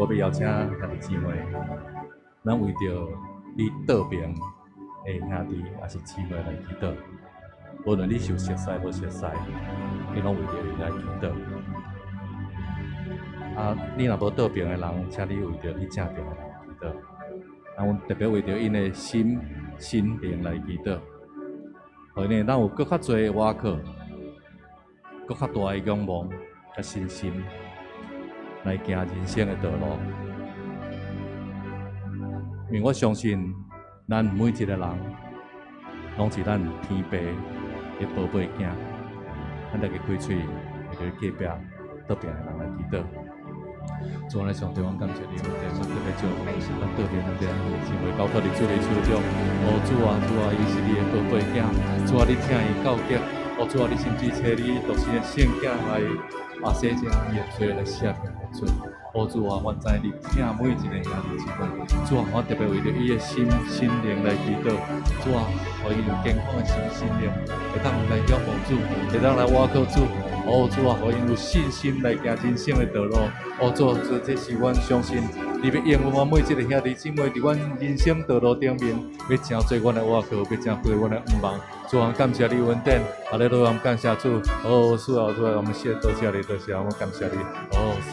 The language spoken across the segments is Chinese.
我要邀请兄弟姊妹，咱为着你道边的兄弟也是姊妹来祈祷。无论你受熟悉无熟悉，你拢为着伊来祈祷。你若无道边的人，请你为着你正边的人祈祷。阮特别为着因的心灵来祈祷，互因咱有更较多的瓦靠，更较大的仰望，甲信心。来行人生的道路，因为我相信，咱每一个人，拢是咱天父的宝贝囝。咱来个开嘴，为着隔壁道边的人来祈祷。主啊，上帝，我感谢你，我特别祝咱道边那边成为交托伫主的手中。主啊，伊是你的宝贝囝。主啊，你听伊告诫。主啊，你甚至找你独生的圣囝来洗净伊的罪来赦免。主啊，我知你听每一个兄弟姊妹。主啊，我特别为着伊的心灵来祈祷。主啊，互伊有健康的心灵，会当来仰望主，会当来倚靠主。主啊，互因有信心来行人生的道路。主，这是阮相信你要应允我每一个兄弟姊妹伫阮人生道路顶面，要真做阮的倚靠，要真做阮的盼望。主啊，感谢你恩典，哈利路亚，感谢主。主啊，我们谢多谢你，多谢我们感谢你。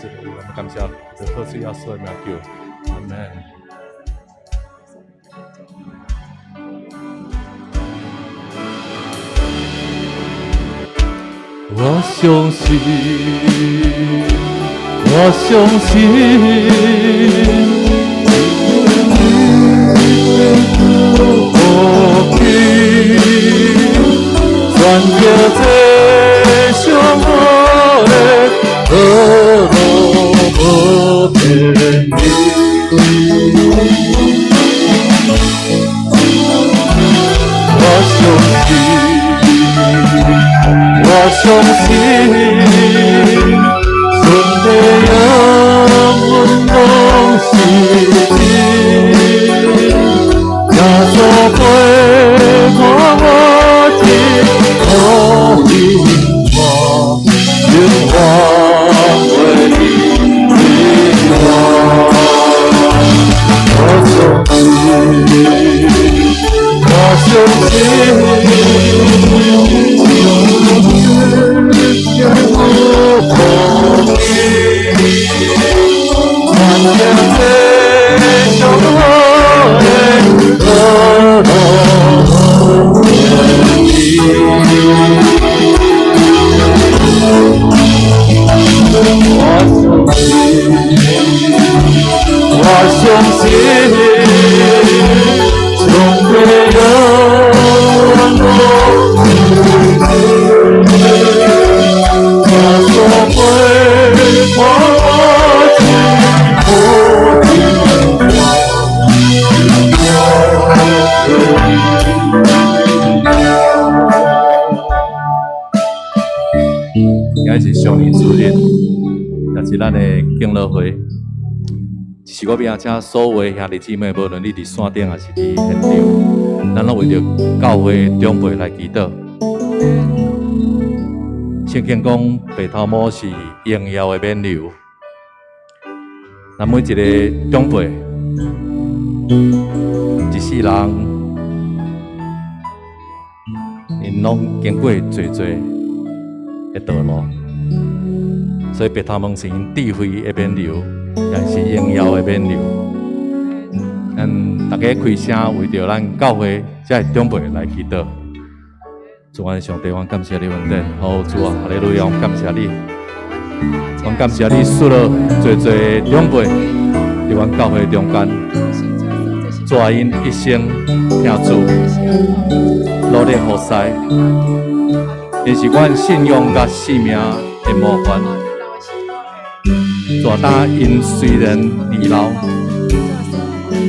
是的，我们感谢主，特殊要说的名叫，阿门。我相信，我相信。愿叫这上好的道路无偏离。我相信，顺地永远拢是你。耶稣陪伴我。可以我敬乐会，是我要请所有兄弟姊妹，无论你伫山顶还是伫现场，咱拢为着教会长辈来祈祷。圣经讲，白头毛是荣耀的冕旒。咱每一个长辈，一世人，因拢经过侪的道路。所以白头毛是因智慧的冕旒，也是荣耀的冕旒。咱大家开声为着咱教会这长辈来祈祷。主啊，上帝，我感谢你恩典，好主啊，哈利路亚，我感谢你，我感谢你赐了侪长辈伫阮教会中间，主啊，因一生听主，努力服侍，因是阮信仰甲性命的模范。主啊，因虽然离老，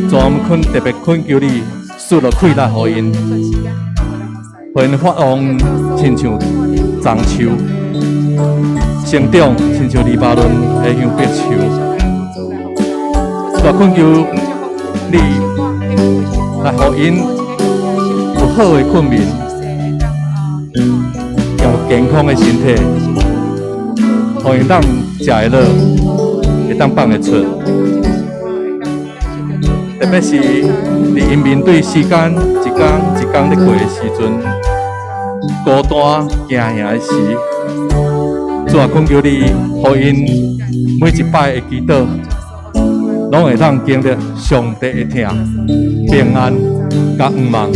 主啊，我们特别恳求你赐了气力予因，予因发旺亲像樟树，成长亲像黎巴嫩的香柏树。主啊，恳求你来予因有好的困眠，有健康的身体，予因当食会落。会当放得出，特别是伫因面对时间一天一天咧过的时阵，孤单惊吓的时，主啊，恳求你，予因每一摆的祈祷，拢会当经历上帝的听、平安、甲愿望。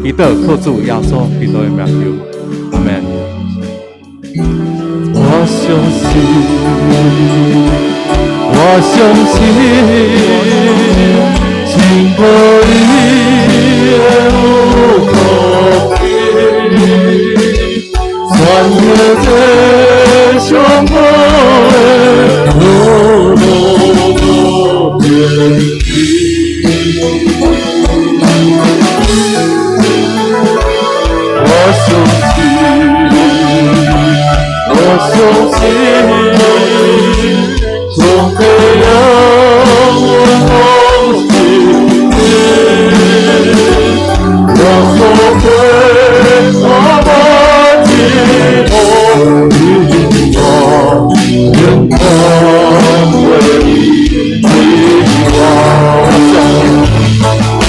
祈祷靠主耶稣基督的名求，阿门。我相信。我相信，情可以无可比，穿越这伤口的路途遍地。我相信。总会有我同行，让所会把我记住，你我眼眶为你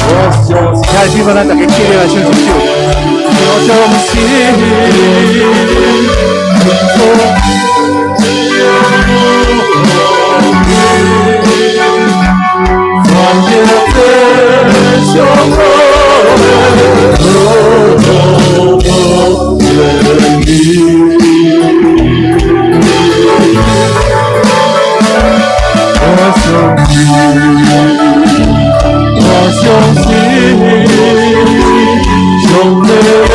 我相信，开心，咱大家起来唱一首。我相信。穿越这伤口的路途遍地，我相信，总会有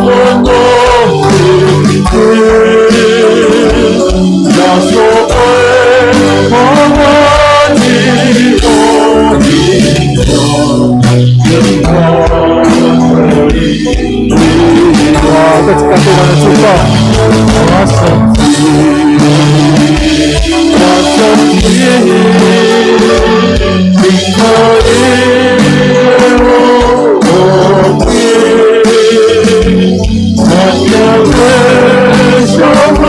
我的日子，那所谓狂欢。再次感谢我的祝福，我相信，你可以我我要的伤口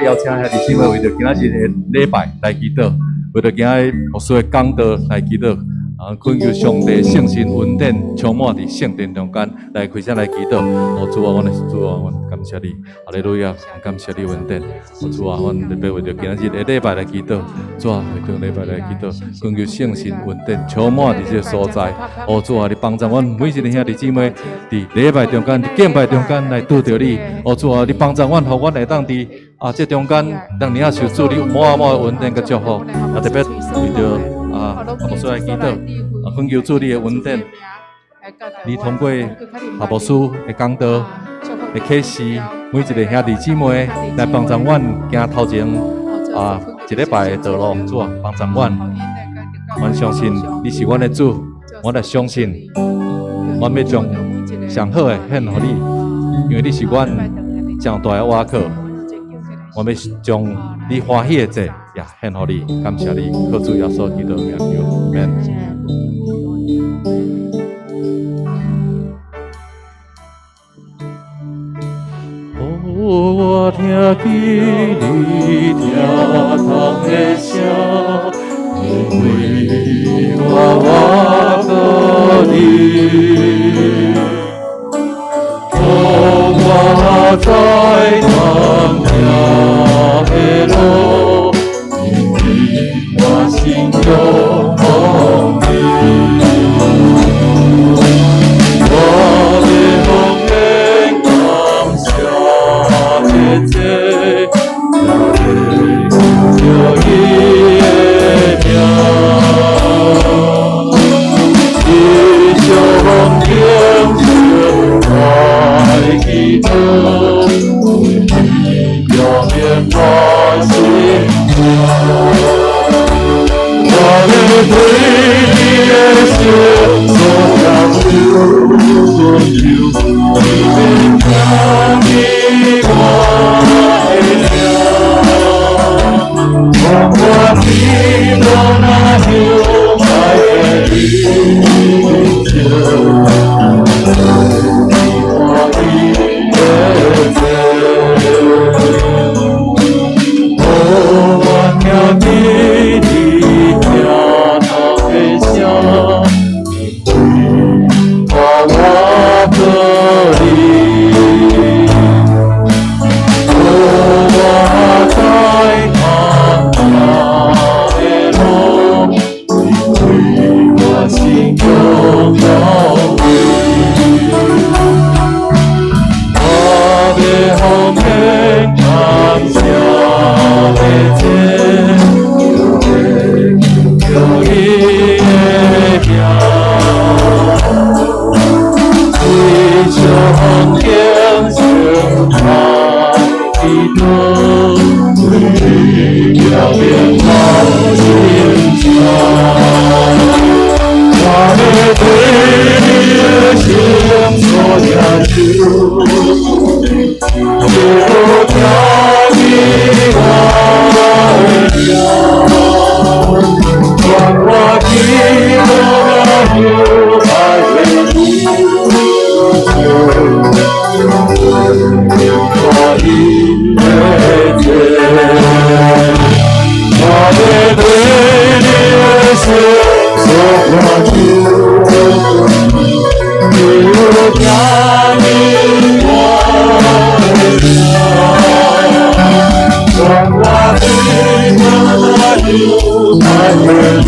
邀请兄弟姊妹为着今仔日的礼拜来祈祷，为着今仔日牧师的讲道来祈祷。恳求上帝圣神恩典充满伫圣殿中间，来开声来祈祷。主啊，阮的主啊，阮感谢你，哈利路亚，感谢你恩典。主啊，阮特别为着今日的礼拜来祈祷，主啊，为着礼拜来祈祷，恳求圣神恩典充满伫这个所在。主啊，你帮助阮每一个兄弟姊妹伫礼拜中间、伫敬拜中间来拄着你。主啊，你帮助阮，互阮会当伫这中间，当年啊受主你满满的恩典甲祝福。特别为着牧师来祈祷，恳求主你的恩典，你通过牧师的讲道、的启示，每一个兄弟姊妹来帮助阮行头前一礼拜的道路，主啊，帮助阮。阮相信你是阮的主，我来相信，阮要将上好的献予你，因为你是阮上大的瓦靠。我要将你欢喜的祭也献予你，感谢你，靠主耶稣基督的名求，阿们。我听见你疼痛的声，因为我靠你，我在当条的路，因为我心有梦你，我的梦能当下的罪，有一秒，一生天使爱祈祷。永远我心我的对你的心所要求，你们看你我我听到那有爱的领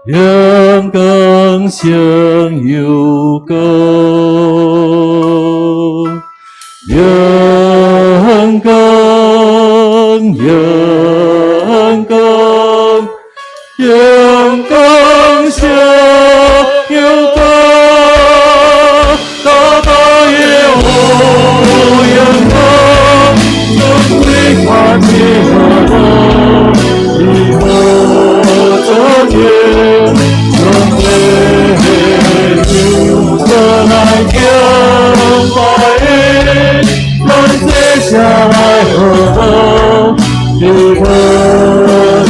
永更生有歌，永更，永更，永更生有歌，大大耶和永更，尊贵看耶和华，以后这天。下来何等？如何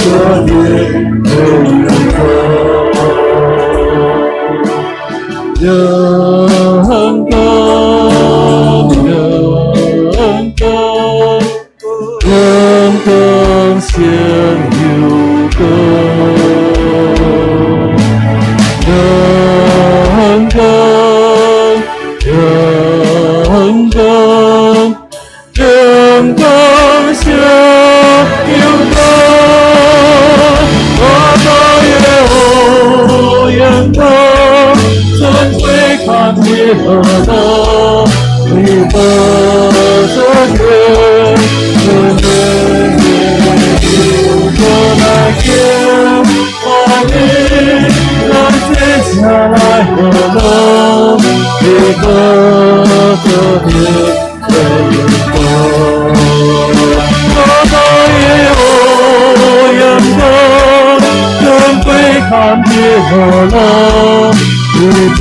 这天为人生？永更，永更，永更现有歌，永更，永更。永更生有歌，我的耶和永更，尊贵看耶和华，你的这天，真的有个来见，把你让接下来何能，你的这天。我的耶和永更，尊贵看耶和华，你的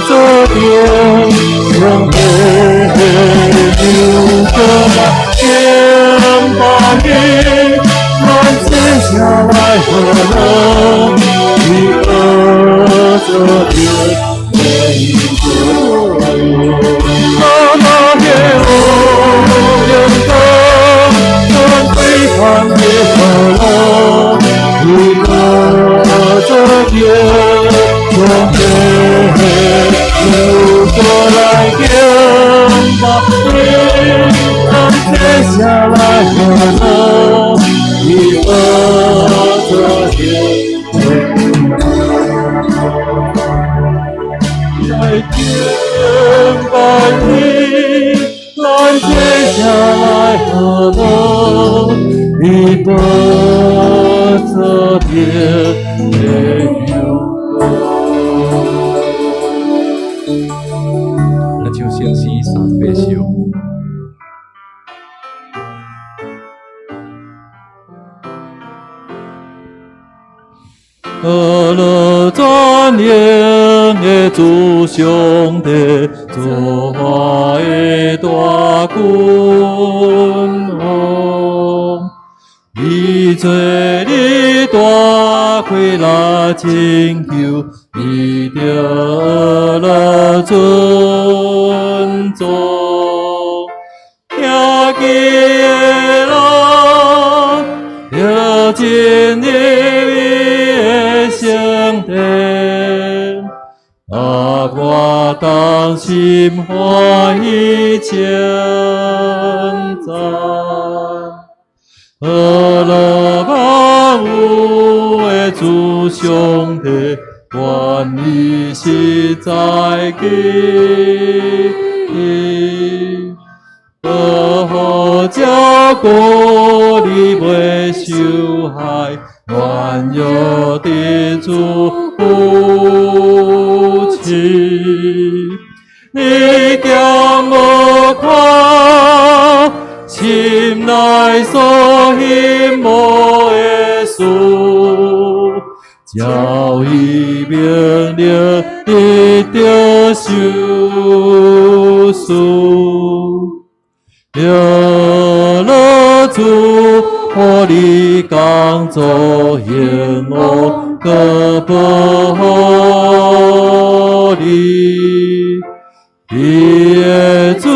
这天，永远有个天把你满接下来何能，你的这天。看耶和华，你的这天，从天有个来见，把你让接下来何能？你的这天，在天把你。接下来何能？你的这天没有歌。咱唱圣诗38首。阿拉赞扬的主上帝，作华的大君王，你做你大开来拯救，你着了尊重，听见了，了真的。我当心欢喜称赞，阿拉万有的主上帝，愿你实在记忆，保护照顾你袂受害，愿有的主福气。你将无看，心内所希望的事，照伊命令得着受束，了了主，互你工作幸福个保护你。你的主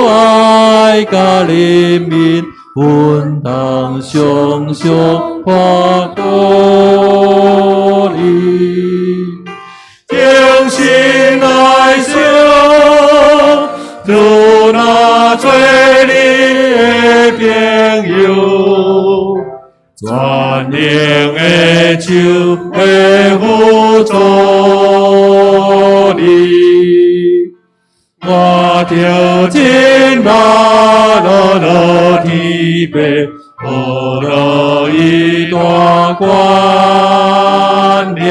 爱甲人民分担上上看顾你，精心来想，主那做你的朋友，全能的手的辅助你。我跳进那乐天边，我乐一段关联。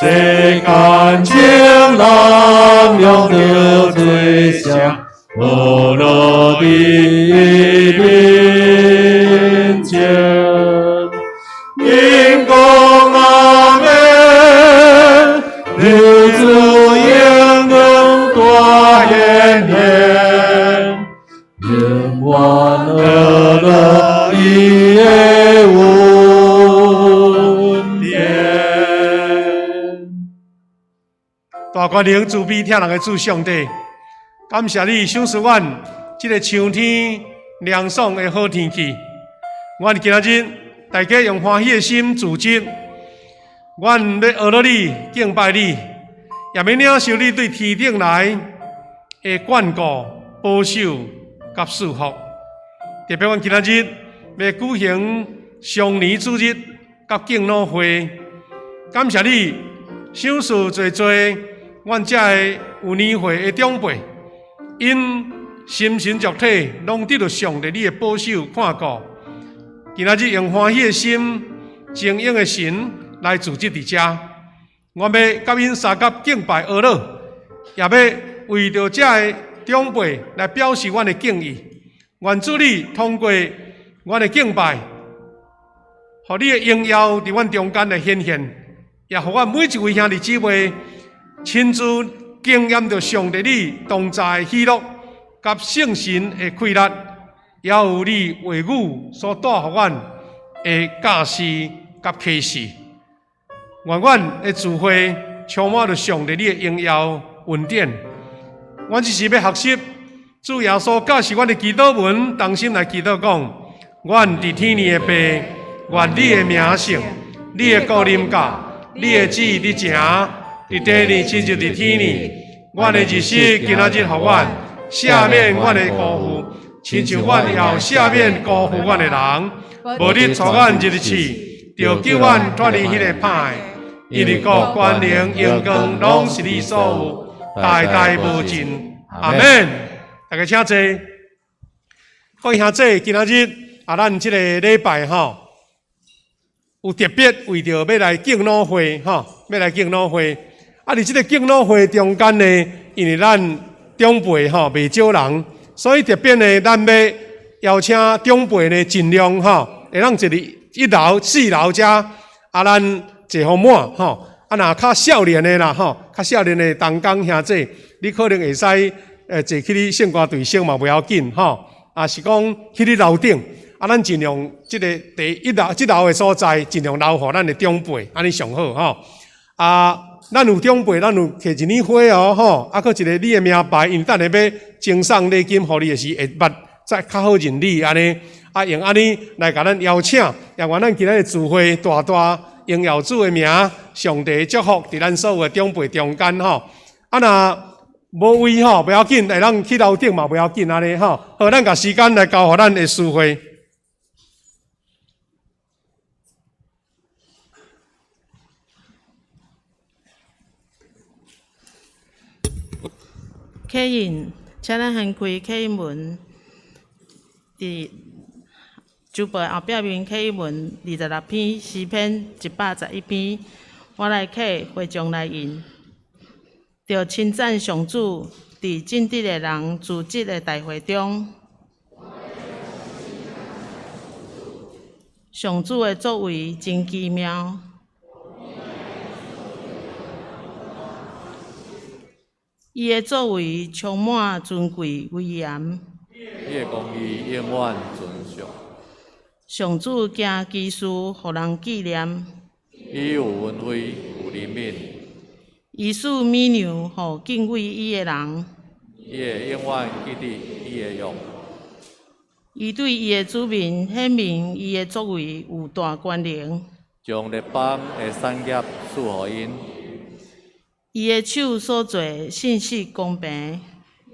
谁感情难用的最响，我乐的面前。因公阿门，日子应能多延年，人万乐乐一夜无边。大权能慈悲听人的主上帝，感谢你赏赐阮这个秋天凉爽的好天气。阮今仔日大家用欢喜的心自责，阮要学了你敬拜你，也要领受你对天顶来的眷顾、保守甲祝福。特别阮今仔日要举行上年主日甲敬老会，感谢你赏赐侪侪阮遮的有年岁的长辈，因心神足体拢得到上帝你的保守看顾。今仔日用欢喜的心、精英的神来组织伫遮，我要甲因三甲敬拜阿乐，也要为着遮的长辈来表示阮的敬意。愿主你通过阮的敬拜，互你的荣耀伫阮中间来显现，也互阮每一位兄弟姊妹亲自经验着上帝你同在的喜乐，甲圣神的快乐，也有你话语所带予阮的教示甲启示。愿阮的智慧充满着上帝你的荣耀恩典。阮只是要学习主耶稣教示阮的祈祷文，同心来祈祷讲：阮伫天里的爸，愿你的名圣，你的国临到，你的旨意伫行，伫地里亲像伫天里。阮的日时今仔日互阮赦免阮的辜负，亲像阮也有赦免辜负阮的人。无你带阮入去试，就救阮脱离迄个歹。因为国、权、能、荣光，拢是你所有，代代无尽。阿门。大家请坐。各位兄弟，今仔日咱这个礼拜有特别为着要来敬老会要来敬老会。伫这个敬老会中间呢，因为咱长辈袂少人，所以特别呢，咱要邀请长辈呢，尽量会当一楼、四楼遮咱坐好满若较少年的啦较少年的同工兄弟，你可能会使坐去你圣歌队声嘛，袂要紧是讲去你楼顶咱尽量这个第一楼这楼的所在，尽量留互咱的长辈，安尼上好咱有长辈，咱有摕一年花搁一个你的名牌，因等下要赠送礼金，互你的时会捌再较好认你安尼用安尼来甲咱邀请，也愿咱今仔日聚会大大荣耀主的名，上帝祝福伫咱所有的长辈中间若无位不要紧，会当去楼顶嘛，不要紧安尼好，咱甲时间来交互咱的师会。客人，请咱掀开客门，伫主牌后壁面客门26篇诗篇111篇，我来客会众来引，着称赞上主伫正直的人组织的大会中，上主的作为真奇妙。伊的作为充满尊贵威严，伊的公义永远存续。上主行奇事，互人纪念。伊有恩惠，有怜悯。伊使美牛互敬畏伊的人。伊会永远记得伊的约。伊对伊的子民显明伊的作为有大权能，将列邦的产业赐予因。伊的手所做信息公平，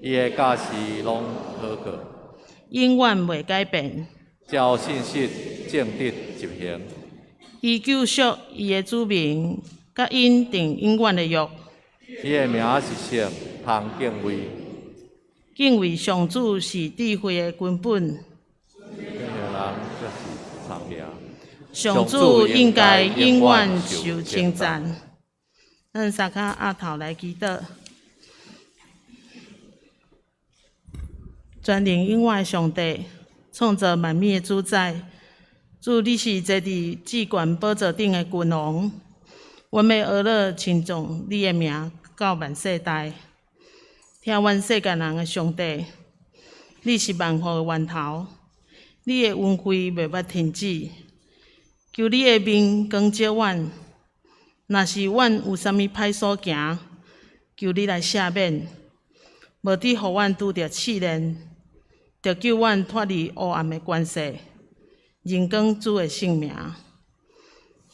伊的教示拢好过，永远袂改变。照信息正直执行。伊救赎伊的子民，甲因定永远的约。伊的名是圣，通敬畏。敬畏上主是智慧的根本。敬人则是长命。上主应该永远受称赞。咱三脚压头来祈祷。全能永远的上帝，创造万物的主宰，主你是坐伫至高宝座顶的君王，阮要学乐称颂你的名到万世代。听阮世间人的上帝，你是万福的源头，你的恩惠袂捌停止。求你的面光照阮，若是阮有啥物歹所行，求你来赦免，无伫互阮拄着试炼，着救阮脱离黑暗的关系，荣光主的性命。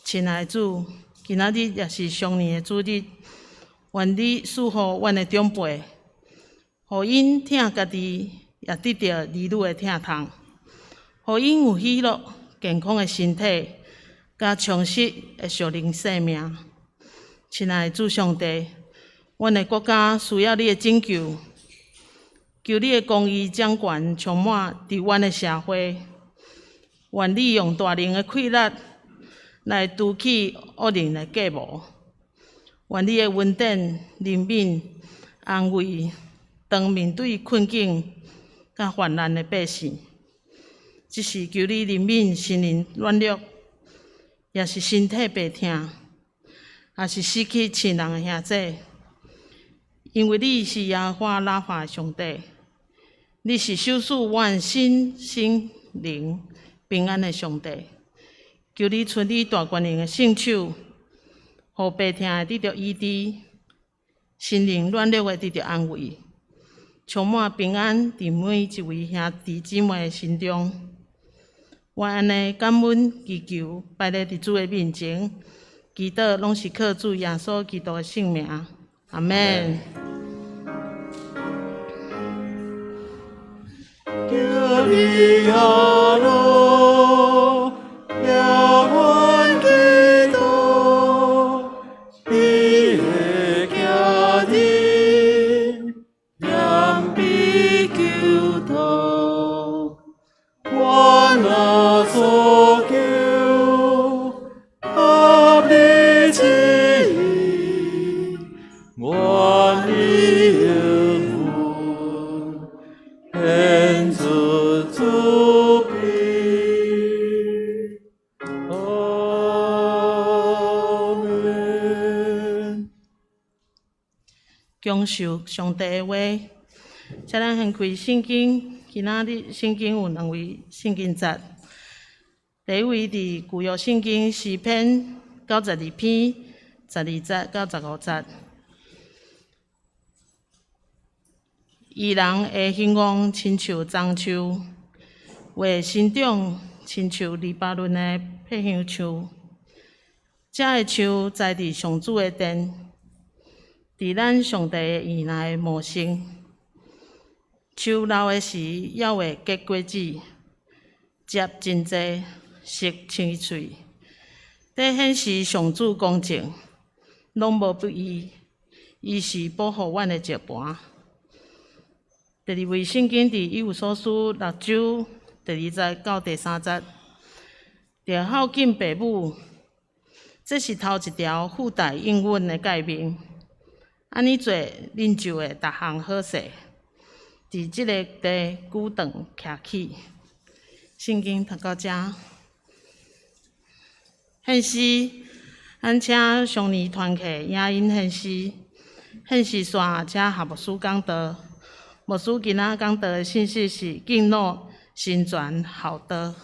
亲爱的主，今仔日也是上年的主日，愿你赐予阮的长辈，互因听家己也得到儿女的疼痛，互因有喜乐、健康的身体，甲充实的属灵生命。亲爱的主上帝，阮的国家需要你的拯救，求你的公义掌权充满伫阮的社会。愿你用大能的气力来除去恶人的计谋。愿你的恩典、怜悯、安慰，当面对困境甲患难的百姓。只是求你怜悯心灵软弱，也是身体病痛，也是失去亲人的兄弟。因为你是耶和华拉法的上帝，你是守护阮身心灵平安的上帝。求你出你大权能的圣手，互病痛的得到医治，心灵软弱的得到安慰，充满平安伫每一位兄弟姊妹的心中。我安尼感恩祈求，拜在主的面前，祈祷拢是靠主耶稣基督的圣名。阿门。叫你阿罗，仰望基督，你的家人，仰比求祷，我那所求，合你旨意，我你恩恩主主庇，阿门。恭受上帝的话，请咱掀开圣经。今仔日圣经有两位圣经节，第一位伫旧约圣经诗篇92篇12节到15节。义人的兴旺亲像樟树，会生长亲像黎巴嫩的百香树。这个树栽伫上主的殿，伫咱上帝的院内茂盛。树老的时，还会结果子，结真济，色青翠。这显示上主公正，拢无不义，伊是保护阮的石盘。第二位圣经伫以弗所书6章第2节到第3节，着孝敬父母，这是头一条附带应允的诫命。安尼做，恁就会逐项好势，伫即个地久长徛起。圣经读到这，献诗，咱请上年团契影音献诗，献诗线请合牧师讲道。牧师今仔讲道的信息是敬老新传好道。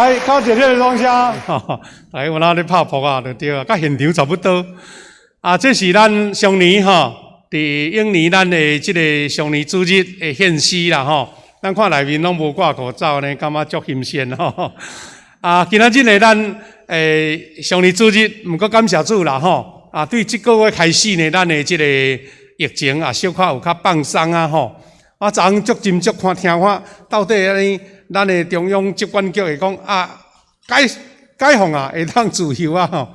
来，到这个东乡，来有哪咧拍扑啊？就对啊，甲现场差不多。啊，这是咱上年吼，伫永年咱的这个上年主日的献诗啦吼。咱看内面拢无挂口罩呢，感觉足新鲜吼。啊，今仔日呢，咱上年主日，毋过感谢主啦吼。啊，对这个月开始呢，咱的这个疫情啊，小可有较放松啊吼。我昨昏足斟酌看听看，到底安尼。咱的中央疾管局会讲啊，解放啊，会当自由啊吼，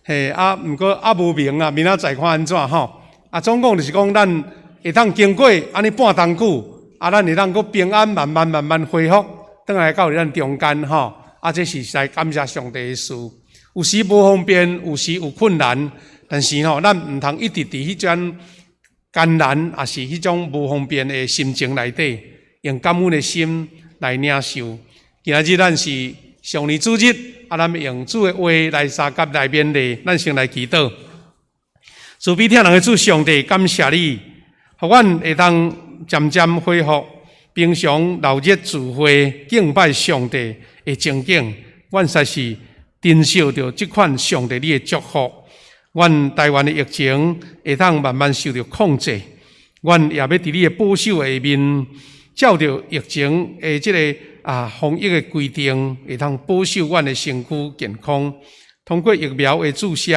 嘿啊，毋过啊无明啊，明仔载看安怎吼？啊，总共就是讲咱会当经过安尼半冬久，啊，咱会当搁平安慢慢恢复，倒来到咱中间吼。啊，这是实在感谢上帝的事。有时无方便，有时有困难，但是吼，咱毋通一直伫迄种艰难，也是迄种无方便的心情内底，用感恩的心。来领受，今仔日咱是上年主日，啊，咱用主的话来三甲来勉励，咱先来祈祷。慈悲天人的主上帝，感谢你，互阮会当渐渐恢复平常热热聚会敬拜上帝的情景。阮实是珍惜着这款上帝你的祝福。阮台湾的疫情会当慢慢受到控制，阮也要伫你的保守下面。照着疫情的这个防疫的规定，会当保守阮的身躯健康。通过疫苗的注射，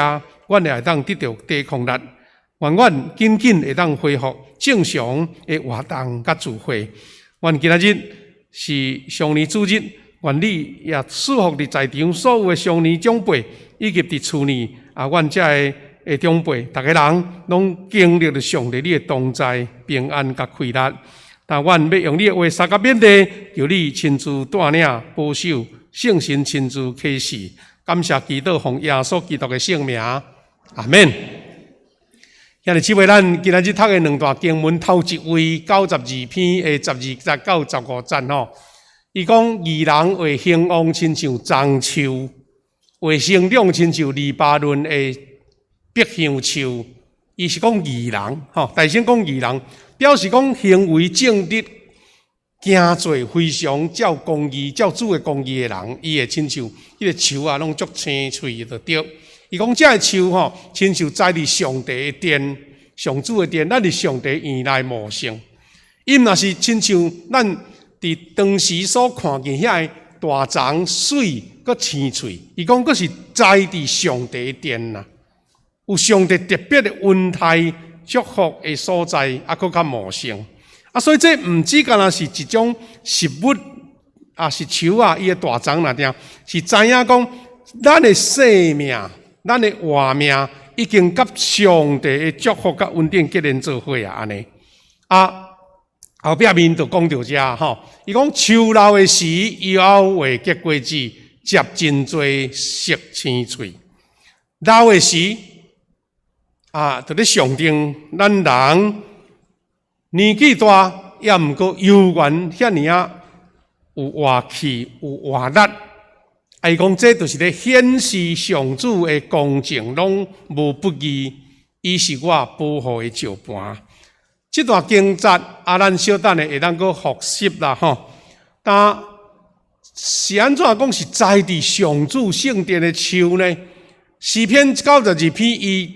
阮也会当得到抵抗力。愿阮紧会当恢复正常的活动甲聚会。阮今仔日是上年主日，愿你也祝福伫在场所有的上年长辈，以及伫厝里阮遮的长辈，逐个人拢经历着上帝你的同在、平安甲快乐。但阮要用你的话三甲勉励，求你亲自带领保守，圣神亲自启示。感谢祈祷奉耶稣基督的圣名，阿免。兄弟姊妹，咱今仔日读的两段经文，头一位92篇的12节到15节吼，伊讲义人会兴旺，亲像樟树；会生长，亲像黎巴嫩的碧香树。伊是讲义人吼，大声讲义人，表示讲行为正直、行做非常照公义、照主的公义的人，伊会亲像迄个树啊，拢足青翠就对。伊讲这个树吼，亲像栽伫上帝的殿、上主的殿，咱伫上帝院内模像。伊若是亲像咱伫当时所看见遐个大丛水，佮青翠。伊讲佮是栽伫上帝的殿呐，有上帝特别的恩待祝福的所在，啊，佮较模像。啊，所以这毋只干那是一种实物啊，是树啊，伊的大丛那定是知影讲咱的生命。咱的活命已经甲上帝的祝福、甲恩典结连做伙啊！安尼啊，后壁面就讲到遮吼，伊讲树老的时，又会结果子，结真多色青翠。老的时啊，就咧象征咱人年纪大，也毋过犹原遐尔啊有活气、有活力。伊讲这就是咧显示上主的公正，拢无不义，伊是我保护的照盘。这段经节啊，咱小等下会当搁复习啦吼。但是安怎讲是栽伫上主圣殿的树呢？诗篇92篇伊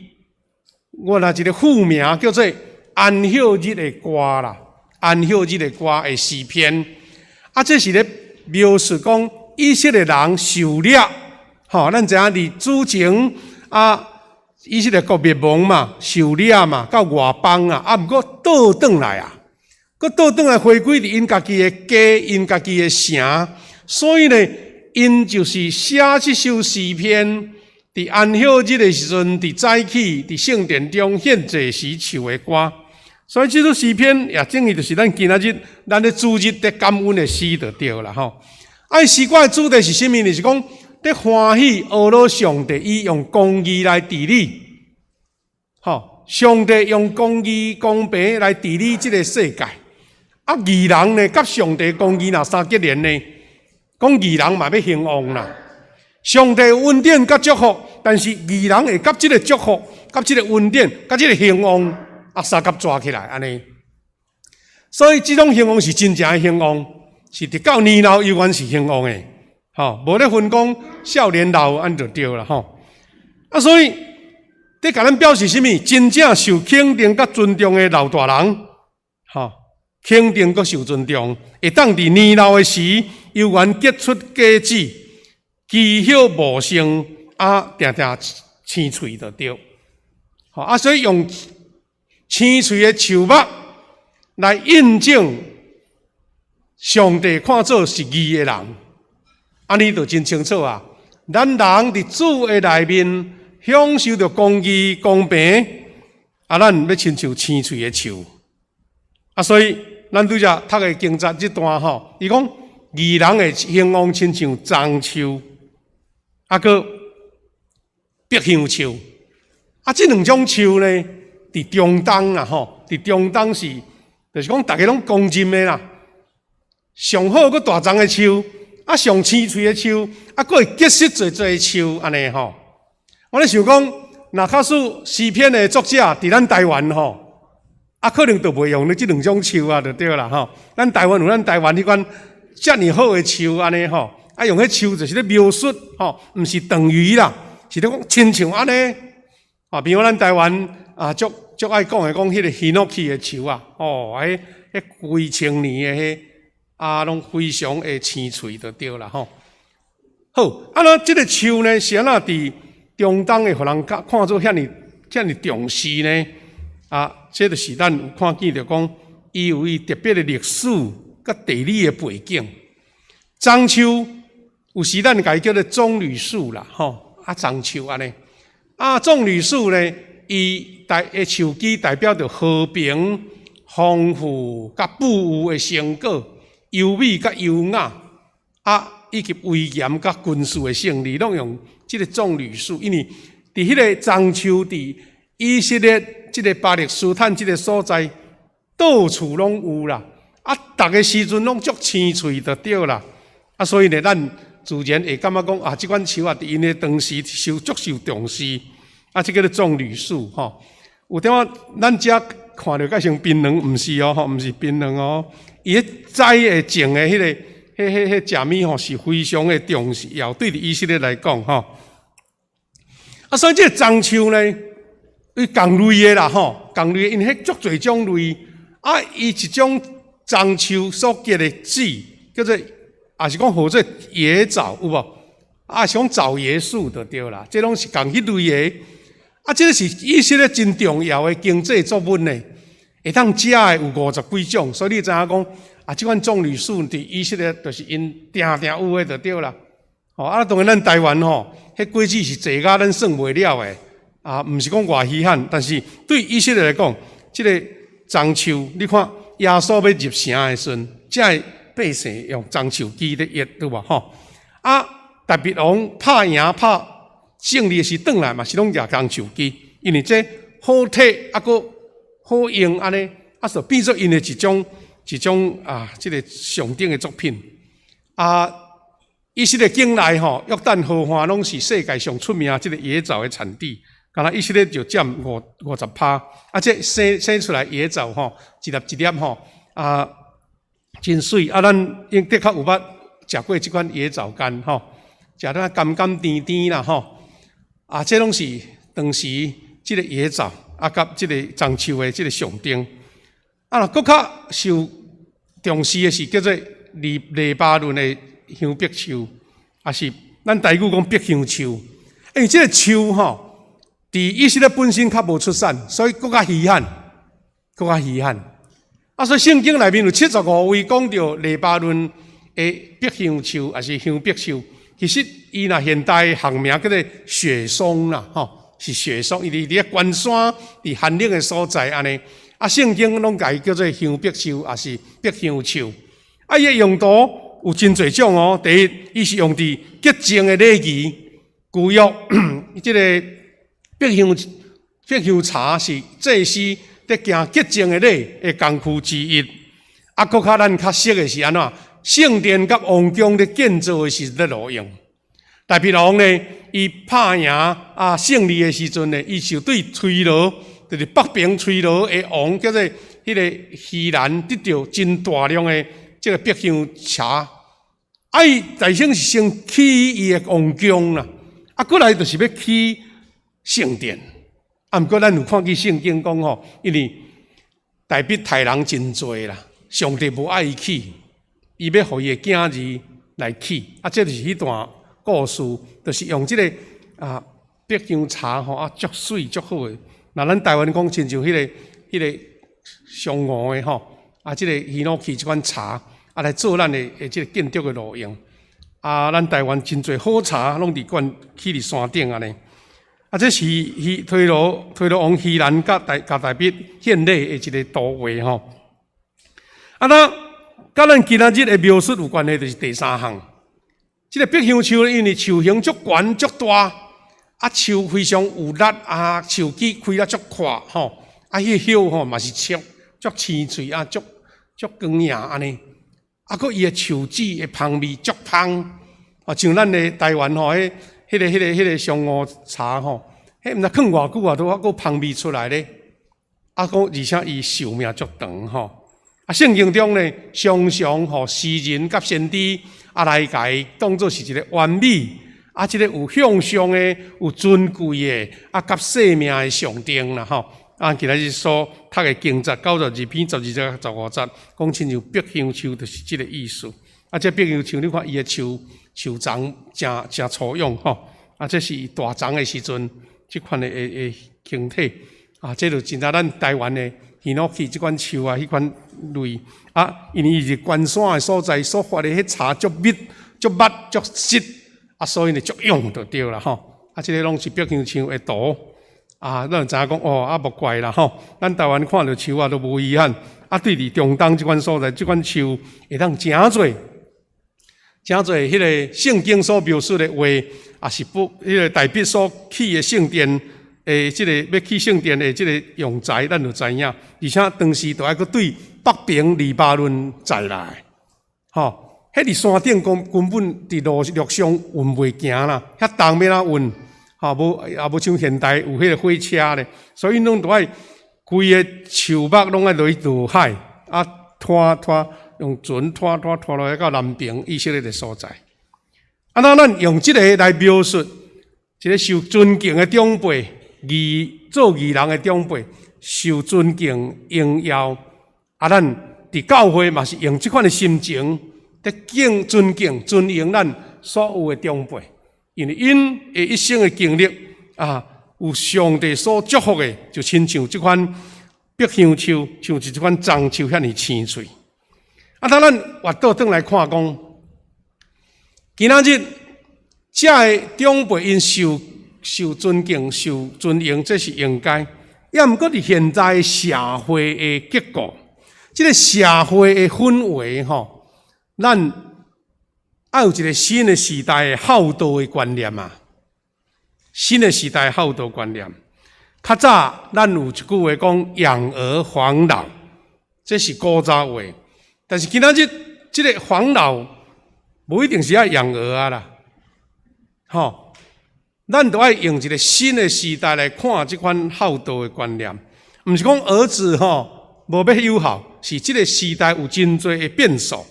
我拿一个副名叫做安息日的歌啦，安息日的歌的诗篇啊，这是咧描述讲。以色列人受掠，吼，咱知影伫主前啊，以色列国灭亡嘛，受掠嘛，到外邦啊，毋过倒转来啊，佮倒转来回归伫因家己的家，因家己的城，所以呢，因就是写这首诗篇，伫安息日的时阵，伫早起伫圣殿中献祭时唱的歌，所以这首诗篇也正义就是咱今仔日咱咧主日得感恩的诗就对啦，吼。诗歌的主题是甚么？就是讲，得欢喜阿罗上帝，伊用公义来治理，吼，上帝用公义、公平来治理这个世界。啊，义人呢，甲上帝公义若相结连呢，讲义人嘛要兴旺啦。上帝恩典甲祝福，但是义人会甲这个祝福、甲这个恩典、甲这个兴旺啊，三甲抓起来安尼。所以这种兴旺是真正的兴旺。是直到年老犹原是兴旺的，吼，无咧分讲少年老安就对啦，吼。啊，所以这甲咱表示什么？真正受肯定甲尊重的老大人，吼，肯定佮受尊重，会当伫年老的时，犹原结出果子，枝叶茂盛，啊，定定青翠就对。好啊，所以用青翠的树木来印证。上帝看做是义的人，安尼就真清楚啊！咱人伫主的内面享受着公义、公平，啊，咱要亲像青翠的树啊！所以咱拄则读的经节这段吼，伊讲义人的兴旺亲像樟树，啊个碧香树啊，这两种树呢，伫中东啦吼，伫中东是，就是讲大家拢公认的啦。上好个大丛的树，啊上青翠的树，啊佫会结实侪树安尼吼。我咧想讲，若假使诗篇的作者伫咱台湾吼，啊可能就袂用咧即两种树啊，就对啦吼。咱台湾有咱台湾迄款遮尔好的树安尼吼，啊用迄树就是咧描述吼，毋是等于啦，是咧讲亲像安尼。啊，比如咱台湾啊，足爱讲的迄个希诺奇的树啊，哦，迄几千年的迄。啊，拢非常的青翠就对啦吼。好，啊，那这个树呢，是安那伫中东的，互人看做遐尼重视呢？啊，这就是咱有看见着讲，伊有伊特别的历史甲地理的背景。樟树有时咱家叫做棕榈树啦，吼，啊，樟树安尼。啊，棕榈树呢，伊的树基代表着和平、丰富甲富裕的成果。优美甲优雅啊，以及威严甲军事的胜利，拢用这个棕榈树，因为伫迄个樟树伫以色列即个巴勒斯坦即个所在，到处拢有啦。啊，逐个时阵拢足青翠就对啦。啊，所以呢，咱自然会感觉讲啊，即款树啊，伫因的当时受重视。啊，即个咧种绿树吼。有点仔咱遮看着较像槟榔，毋是哦，毋是槟榔哦。伊迄栽的种的迄个。迄食物吼是非常的重要，对以色列来讲吼。啊，所以这个樟树呢，伊同类的啦吼，同类的因迄足侪种类。啊，伊一种樟树所结的籽，叫做也是讲或者野枣有无？啊，是讲枣椰树就对啦，这拢是同迄类的。啊，这个是以色列真重要的经济作物呢，会当食的有50几种，所以你知影讲。啊，即款种绿树伫以色列，就是因定有诶，就对啦。吼，啊，当然咱台湾吼，迄果子是济甲咱算袂了诶。啊，毋是讲偌稀罕，但是对以色列来讲，即个樟树，你看耶稣要入城诶时阵，遮百姓用樟树枝咧压，对吧？吼，啊，大鼻王拍赢拍胜利时转来嘛，是拢举樟树枝，因为这好体啊，个好用安尼，啊，就变做因诶一种啊，即个上等的作品啊，以色列境内吼，约旦河畔拢是世界上出名即个野枣的产地。敢若以色列就占50%，啊，这生出来野枣吼，一粒吼啊，真水啊！咱应的确有捌食过即款野枣干吼，食得甘甘甜甜啦吼啊，这拢是当时即个野枣啊，甲即个樟树的即个象征。啊，搁较受重视的是叫做黎巴嫩的香柏树，也是咱台语讲柏香树。因为这个树吼，伫以色列本身较无出产，所以搁较稀罕，啊，所以圣经内面有75位讲到黎巴嫩的柏香树，也是香柏树。其实伊若现代学名叫做雪松啦，吼，是雪松，伊伫关山伫寒冷的所在安尼。啊，圣经拢甲伊叫做香柏树，也是柏香树。啊，伊的用途有真侪种哦。第一，伊是用伫洁净的礼仪，旧约即个柏香茶是祭司伫行洁净的礼的工具之一。啊，搁较咱较熟的是安怎？圣殿甲王宫伫建造的时咧路用。大鼻王呢，伊拍赢啊胜利的时阵呢，伊就对推罗。就是北边吹罗的王叫做迄个希兰得到真大量的这个柏香茶，啊伊大先是先起伊的王宫啦，啊过来就是要起圣殿，啊毋过咱有看见圣经讲吼，因为大笔杀人真多啦，上帝无爱伊起，伊要互伊的囝儿来起，啊这就是迄段故事，就是用这个啊柏香茶吼啊足水足好诶。那咱台湾讲，亲像迄个上午的吼，啊，即个希诺奇即款茶，啊来做咱的即个建筑的路用。啊，咱台湾真侪好茶，拢伫起伫山顶安尼。啊，这是推罗王希兰甲大笔献礼的一个图画吼。啊，那甲咱今仔日的描述有关的，就是第三项。即个柏香树，因为树形足悬足大。啊，树非常有力啊，树枝开啊足快吼，啊，迄叶吼嘛是足青翠啊，足光颖安尼。啊，佮伊的树籽的香味足香，啊，像咱的台湾吼，迄个上午茶吼，迄毋知放偌久啊，都还佫香味出来咧。啊，佮而且伊寿命足长吼。啊，圣经中呢，常常吼诗人甲先知啊来甲伊当作是一个完美。啊，即个有向上的、有尊贵的，啊，甲生命的象征啦，吼！啊，今仔日所读的经节92篇12节15节，讲亲像柏香树，就是即个意思。啊，这柏香树，你看伊的树长真粗勇吼！啊，这是大长的时阵，即款的形体。啊，这就真正咱台湾的希诺奇即款树啊，迄款类啊，因为伊是关山的所在，所发的迄茶足密、足实。啊，所以呢，足用就对啦吼。啊，这个拢是柏香树的图啊，咱知影讲哦，啊无怪啦吼。咱台湾看到树啊都无遗憾。啊，对伫中东即款所在，即款树会当真侪迄个圣经所描述的话，也是迄个大笔所起的圣殿即个要去圣殿的即个用材，咱就知影，而且当时就爱去对北平黎巴嫩载来，吼，迄伫山顶根本伫路上运袂行啦，遐重要哪运？吼，无像现代有迄个火车咧，所以拢都爱规个树木拢爱落去渡海，啊拖用船拖落去到南平以色列的所在。啊，那咱用即个来描述一个受尊敬的长辈，做义人的长辈，受尊敬荣耀。啊，咱伫教会嘛是用即款的心情，在尊敬、尊荣咱所有的长辈。因为因的一生的经历啊，有上帝所祝福的，就亲像即款碧香树，像是即款樟树遐尼青翠。啊，当咱活倒转来看讲，今仔日这个长辈因受尊敬、受尊荣，这是应该。也毋过伫现在社会的结果，即个社会的氛围吼，咱要有一个新的时代的孝道的观念啊，新的时代孝道观念。较早咱有一句话讲养儿防老，这是古早话。但是今仔日这个防老无一定是要养儿啊啦，吼，咱都要用一个新的时代来看这款孝道的观念，毋是讲儿子吼无要有孝，是这个时代有真多的变数，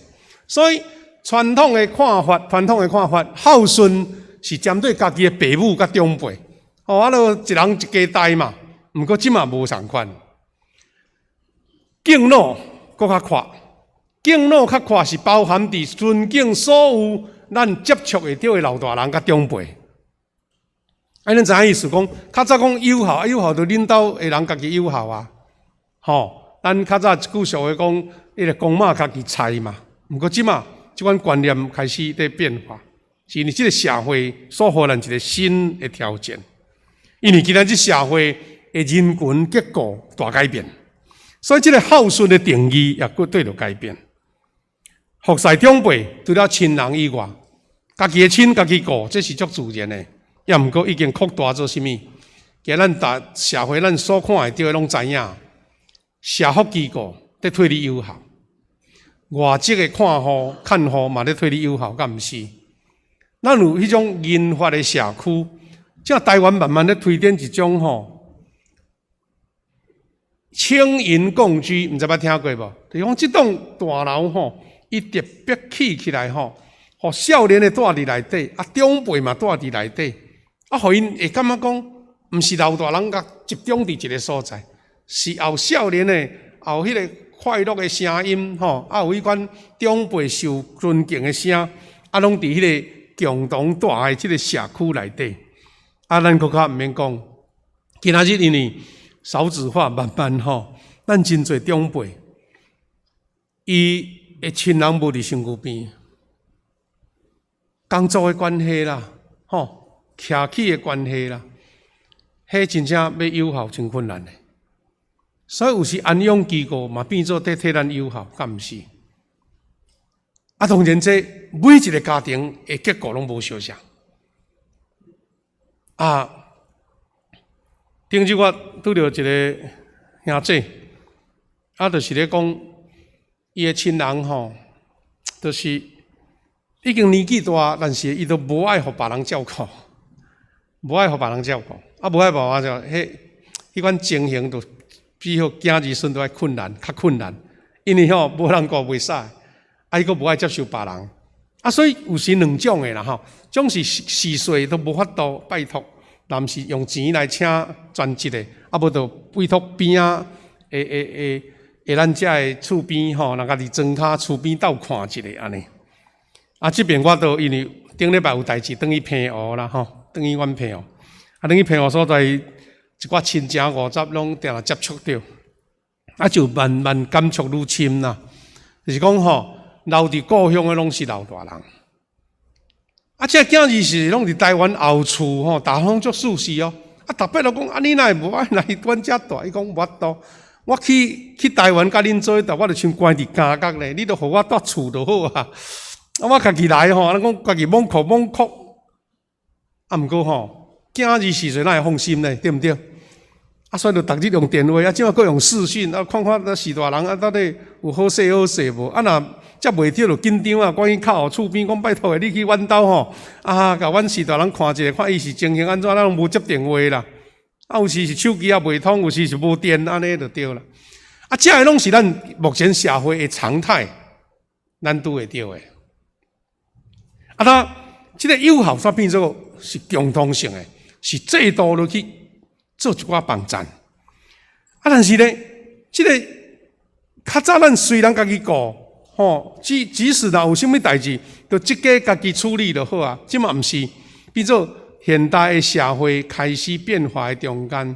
所以。传统的看法，孝顺是针对家己的父母甲长辈，哦，啊，就一人一家代嘛。毋过即嘛无同款，敬老搁较闊，敬老较闊是包含伫尊敬所有咱接触会到的老大人甲长辈。咱知影意思讲，较早讲友好，友好就领导的人家己友好啊，吼，咱较早一句俗话讲，迄个公马家己菜嘛。毋过即嘛。这款观念开始在变化，是因为这个社会所予咱一个新的条件。因为今仔日社会的人群结构大改变，所以这个孝顺的定义也搁对着改变。服侍长辈除了亲人以外，家己的亲家己顾，这是足自然的。也毋过已经扩大做甚物？今咱社会咱所看会到的拢知影，社福机构在对你友好。外籍的看护嘛，咧对你友好，敢毋是？咱有迄种银发的社区，即台湾慢慢咧推展一种轻盈共居，毋知捌听过无？就是讲即栋大楼伊特别起来互少年的住伫内底，啊长辈嘛住伫内底，啊，互因会感觉讲，毋是老大人甲集中伫一个所在，是后少年的后迄个。快乐的声音，啊，有迄款长辈受尊敬的声，啊，拢伫迄个共同住的即个社区内底。啊，咱搁较毋免讲，今仔日因为少子化慢慢咱真侪长辈，伊的亲人无伫身躯边，工作的关系啦，徛起的关系啦，迄真正要友好真困难的。所以有时安养机构嘛变做替咱友好，敢毋是？啊，当然这每一个家庭的结果拢无相像。啊，顶日我拄着一个兄弟，啊，就是咧讲伊的亲人就是已经年纪大，但是伊都无爱互别人照顾，无爱互别人照顾，啊，无爱爸爸就迄款情形就。比好囝儿孙都爱困难，较困难，因为无人顾袂使，啊，伊佫无爱接受别人，啊，所以有时两种的啦种是事岁都无法度拜托，男是用钱来请专职的，啊，无就委托边仔咱遮的厝边人家己庄脚厝边斗看一下安尼，啊，这边我都因为顶礼拜有代志，等于平湖啦等于阮平湖，啊，等于平湖所在。一寡亲情50拢定来接触到，啊就慢慢感触愈深啦。就是讲留伫故乡的拢是老大人，啊，这囝儿是拢伫台湾后厝大方足舒适哦。啊，逐摆都讲啊，你哪会无爱来阮遮住？伊讲无法度，我去台湾甲恁做，但我就像关伫家角咧，你都互我住厝就好啊。啊，我家己来咱讲家己猛哭，啊，毋过囝儿时阵哪会放心呢？对毋对？啊，所以就逐日用电话，啊，即马佫用视讯，啊，看那是大人啊，到底有好势无？啊，若则袂着就紧张啊，赶紧靠互厝边讲拜托你去阮兜吼，啊，甲阮是大人看一下，看伊是情形安怎，咱拢无接电话啦。啊，有时是手机也袂通，有时是无电，安尼就对啦。啊，这个拢是咱目前社会的常态，咱拄会着的。啊，它这个友好煞变做是共通性的，是制度落去做一寡帮衬。啊，但是呢，这个较早咱虽然家己顾，吼，即使若有啥物代志，就即个家己处理就好啊。即嘛毋是，变做现代的社会开始变化的中间，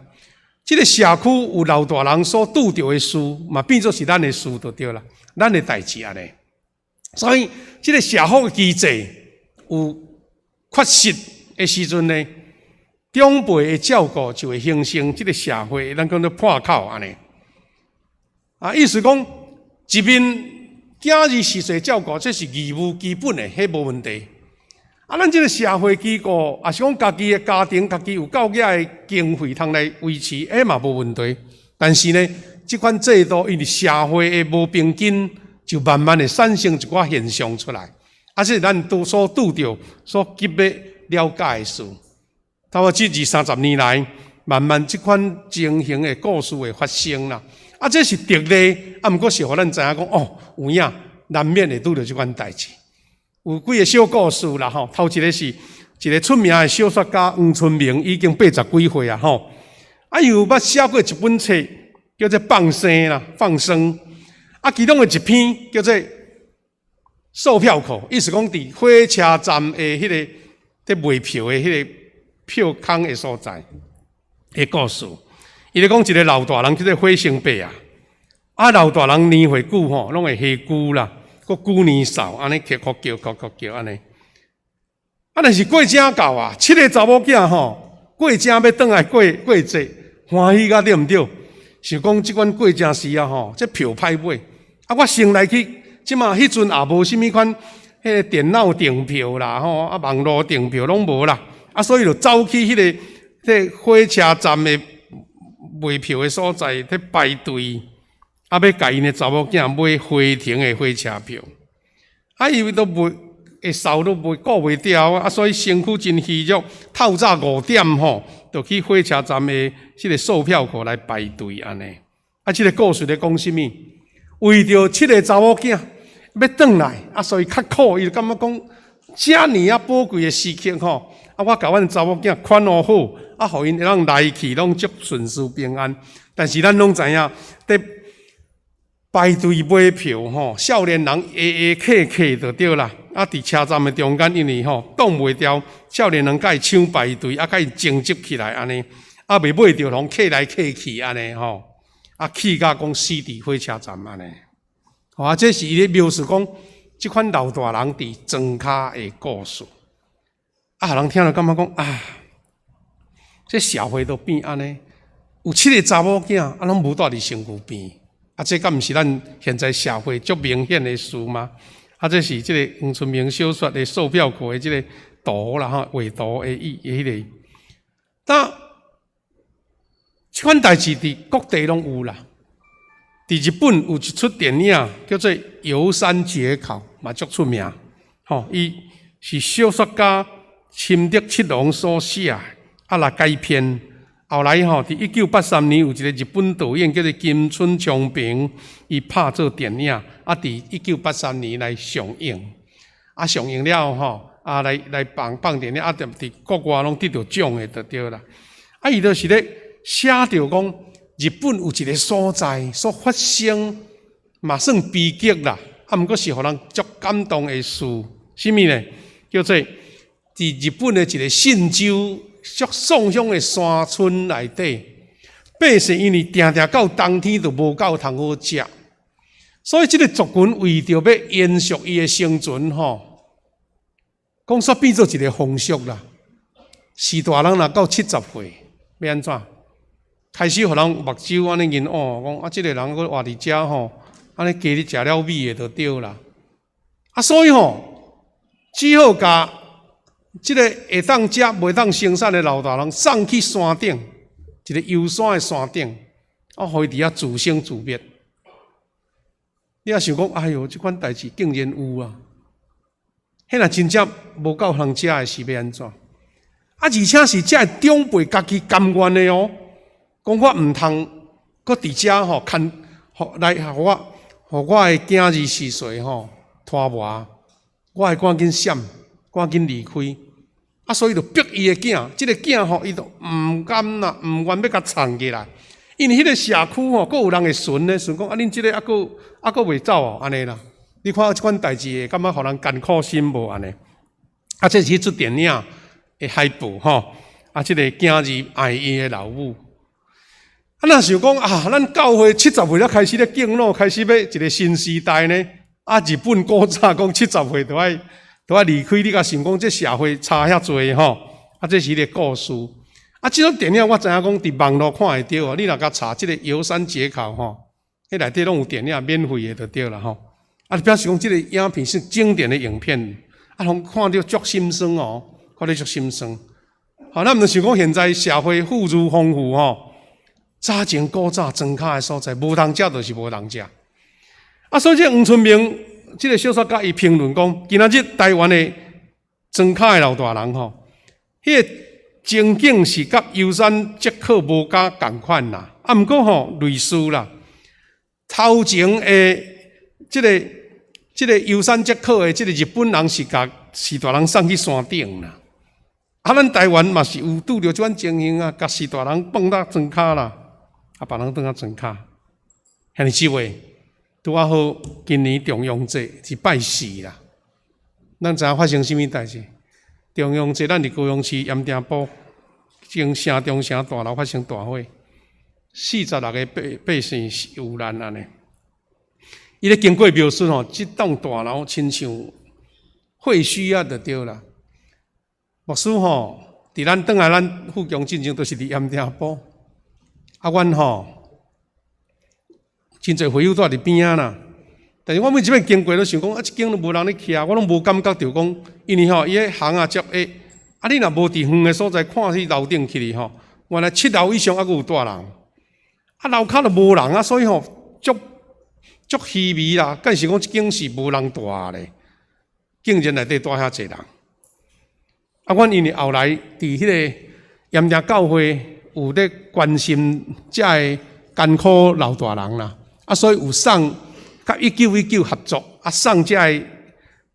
这个社区有老大人所拄着的事，嘛变做是咱的事就对啦，咱的代志安尼。所以，这个社福机制有缺失的时阵呢，长辈的照顾就会形成这个社会，咱讲做破口安尼。啊，意思讲，一面囝儿时岁照顾，这是义务基本的，迄无问题。啊，咱这个社会机构，也是讲家己的家庭，家己有够额的经费通来维持，迄嘛无问题。但是呢，这款制度因为社会的无平均，就慢慢的产生一寡现象出来。啊，这是咱所拄着、所急要了解的事。到这20-30年来，慢慢这款情形的故事会发生啦。啊，这是特例，啊，毋过是互咱知影讲，哦，有影难免会拄着这款代志。有几个小故事啦，吼，头一个是一个出名的小说家黄春明，已经80几岁啊，吼，啊，伊有捌写过一本册，叫做《放生》啦，放生。啊，其中的一篇叫做售票口，意思讲伫火车站的迄个在卖票的迄个票空的所在的故事。伊咧讲一个老大人叫做火星伯啊，啊，老大人年岁久吼，拢会下久啦。个久年少，安尼咳叫安尼。啊，但是过正到啊，7个查某囝吼，过正要转来过节，欢喜甲对毋对？想讲即款过正时啊吼，这票歹买。啊，我先来去，即嘛迄阵也无啥物款，迄个电脑订票啦吼，啊网络订票拢无啦。啊，所以就走去迄个火车站的卖票的所在，伫排队。啊，要甲因的查某囝买回程的火车票，啊，伊都袂会扫都袂顾袂掉啊，所以身躯真虚弱，透早5点吼，就去火车站的即个售票口来排队安尼。啊，即个故事咧讲啥物？为着7个查某囝要转来，啊，所以较苦，伊就感觉讲，遮尔啊宝贵的时刻吼，啊，我甲阮查某囝款好好，啊，互因会当来去拢足顺遂平安。但是咱拢知影，伫排队买票吼，少年人客就对啦。啊，伫车站的中间，因为吼挡袂掉，少年人甲伊抢排队，啊，甲伊争执起来安尼，啊，袂买着拢客来客去安尼吼，啊，气甲讲死伫火车站安尼。啊，这是伊咧描述讲，即款老大人伫庄脚的故事。啊，人听了感觉讲啊，这社会都变安尼，有7个查某囝，啊，拢无住伫身躯边。啊，这敢毋是咱现在社会足明显的事吗？啊，这是即个黄春明小说的售票口的即个图啦，吼，画图的迄个。但即款代志伫各地拢有啦。伫日本有一出电影叫做《游山节考》，嘛足出名。吼，伊是小说家深田七郎所写，啊来改编。后来吼，伫1983年有一个日本导演叫做金村昌平，伊拍做电影，啊，伫1983年来上映，啊上映了吼，啊来放电影，啊伫国外拢得到奖的就对啦。啊，伊就是咧写着讲，日本有一个所在所发生，嘛算悲剧啦，啊，毋过是互人足感动的事，啥物呢？叫做伫日本的一个信州。属宋乡的山村内底，百姓因为定到冬天就无够通好食，所以这个族群为着要延续伊的生存吼，讲煞变做一个风俗啦。是大人若到70岁，要安怎？开始互人目睭安尼认哦，讲啊，这个人佫活伫遮吼，安尼加你食了米的就对啦。啊，所以吼，只好甲即个会当食袂当生产的老大人送去山顶，一个幽山的山顶，互伊伫遐自生自灭。你也想讲，哎哟，即款代志竟然有啊！迄若真正无够通食的是要安怎？而且是遮长辈家己甘愿的哦，讲我毋通搁伫遮吼看，来互我的囝儿时岁吼拖磨，我会赶紧闪，赶紧离开。所以就逼伊的囝，即个囝吼，伊就毋甘啦，毋愿要甲藏起来。因为迄个社区吼，阁有人会巡咧，巡讲恁即个还阁未走哦，安尼啦。你看即款代志会感觉互人艰苦心无安尼？这是出电影的海报吼，即个囝儿爱伊的老母。若想讲咱教会70岁才开始咧敬老，开始要一个新时代呢？日本古早讲70岁就爱离开，你甲想讲这社会差遐济吼？这是一个故事。即种电影我知影讲伫网络看会到哦，你若甲查即个游山节考吼，迄内底拢有电影免费的就对了吼。表示讲即个影片是经典的影片，拢看到足心酸哦，看到足心酸。咱毋想讲现在社会富裕丰富吼，早前古早庄脚的所在，无通食就是无通食。所以这黄春明即个小说家伊评论讲，今仔日台湾的庄脚的老大人吼，迄个情景是甲游山节考无甲共款啦。毋过吼类似啦，头前的即个游山节考的即个日本人是甲士大人送去山顶啦。咱台湾嘛是有拄着即款情形啊，甲士大人放到庄脚啦，别人放到庄脚。遐尼即位拄啊好，今年重阳节是拜四啦。咱知影发生什么代志？重阳节咱伫高雄市盐埕埔城中城大楼发生大火，46个百姓有难安尼。伊咧经过描述吼，即栋大楼亲像废墟啊，就对啦。牧师吼，伫咱转来咱富强进前，都是伫盐埕埔。阮吼真侪会友住伫边仔啦。但是我每一摆经过都想讲，即间都无人咧徛，我拢无感觉着讲，因为吼伊迄巷啊接下，你若无伫远的所在看去楼顶去哩吼，原来7楼以上还阁有大人，楼骹都无人所以吼足稀微啦。敢是讲即间是无人住咧，竟然内底住遐济人。阮因为后来伫迄个盐埕教会有咧关心遮个艰苦老大人啦，所以有送甲1919合作，送遮个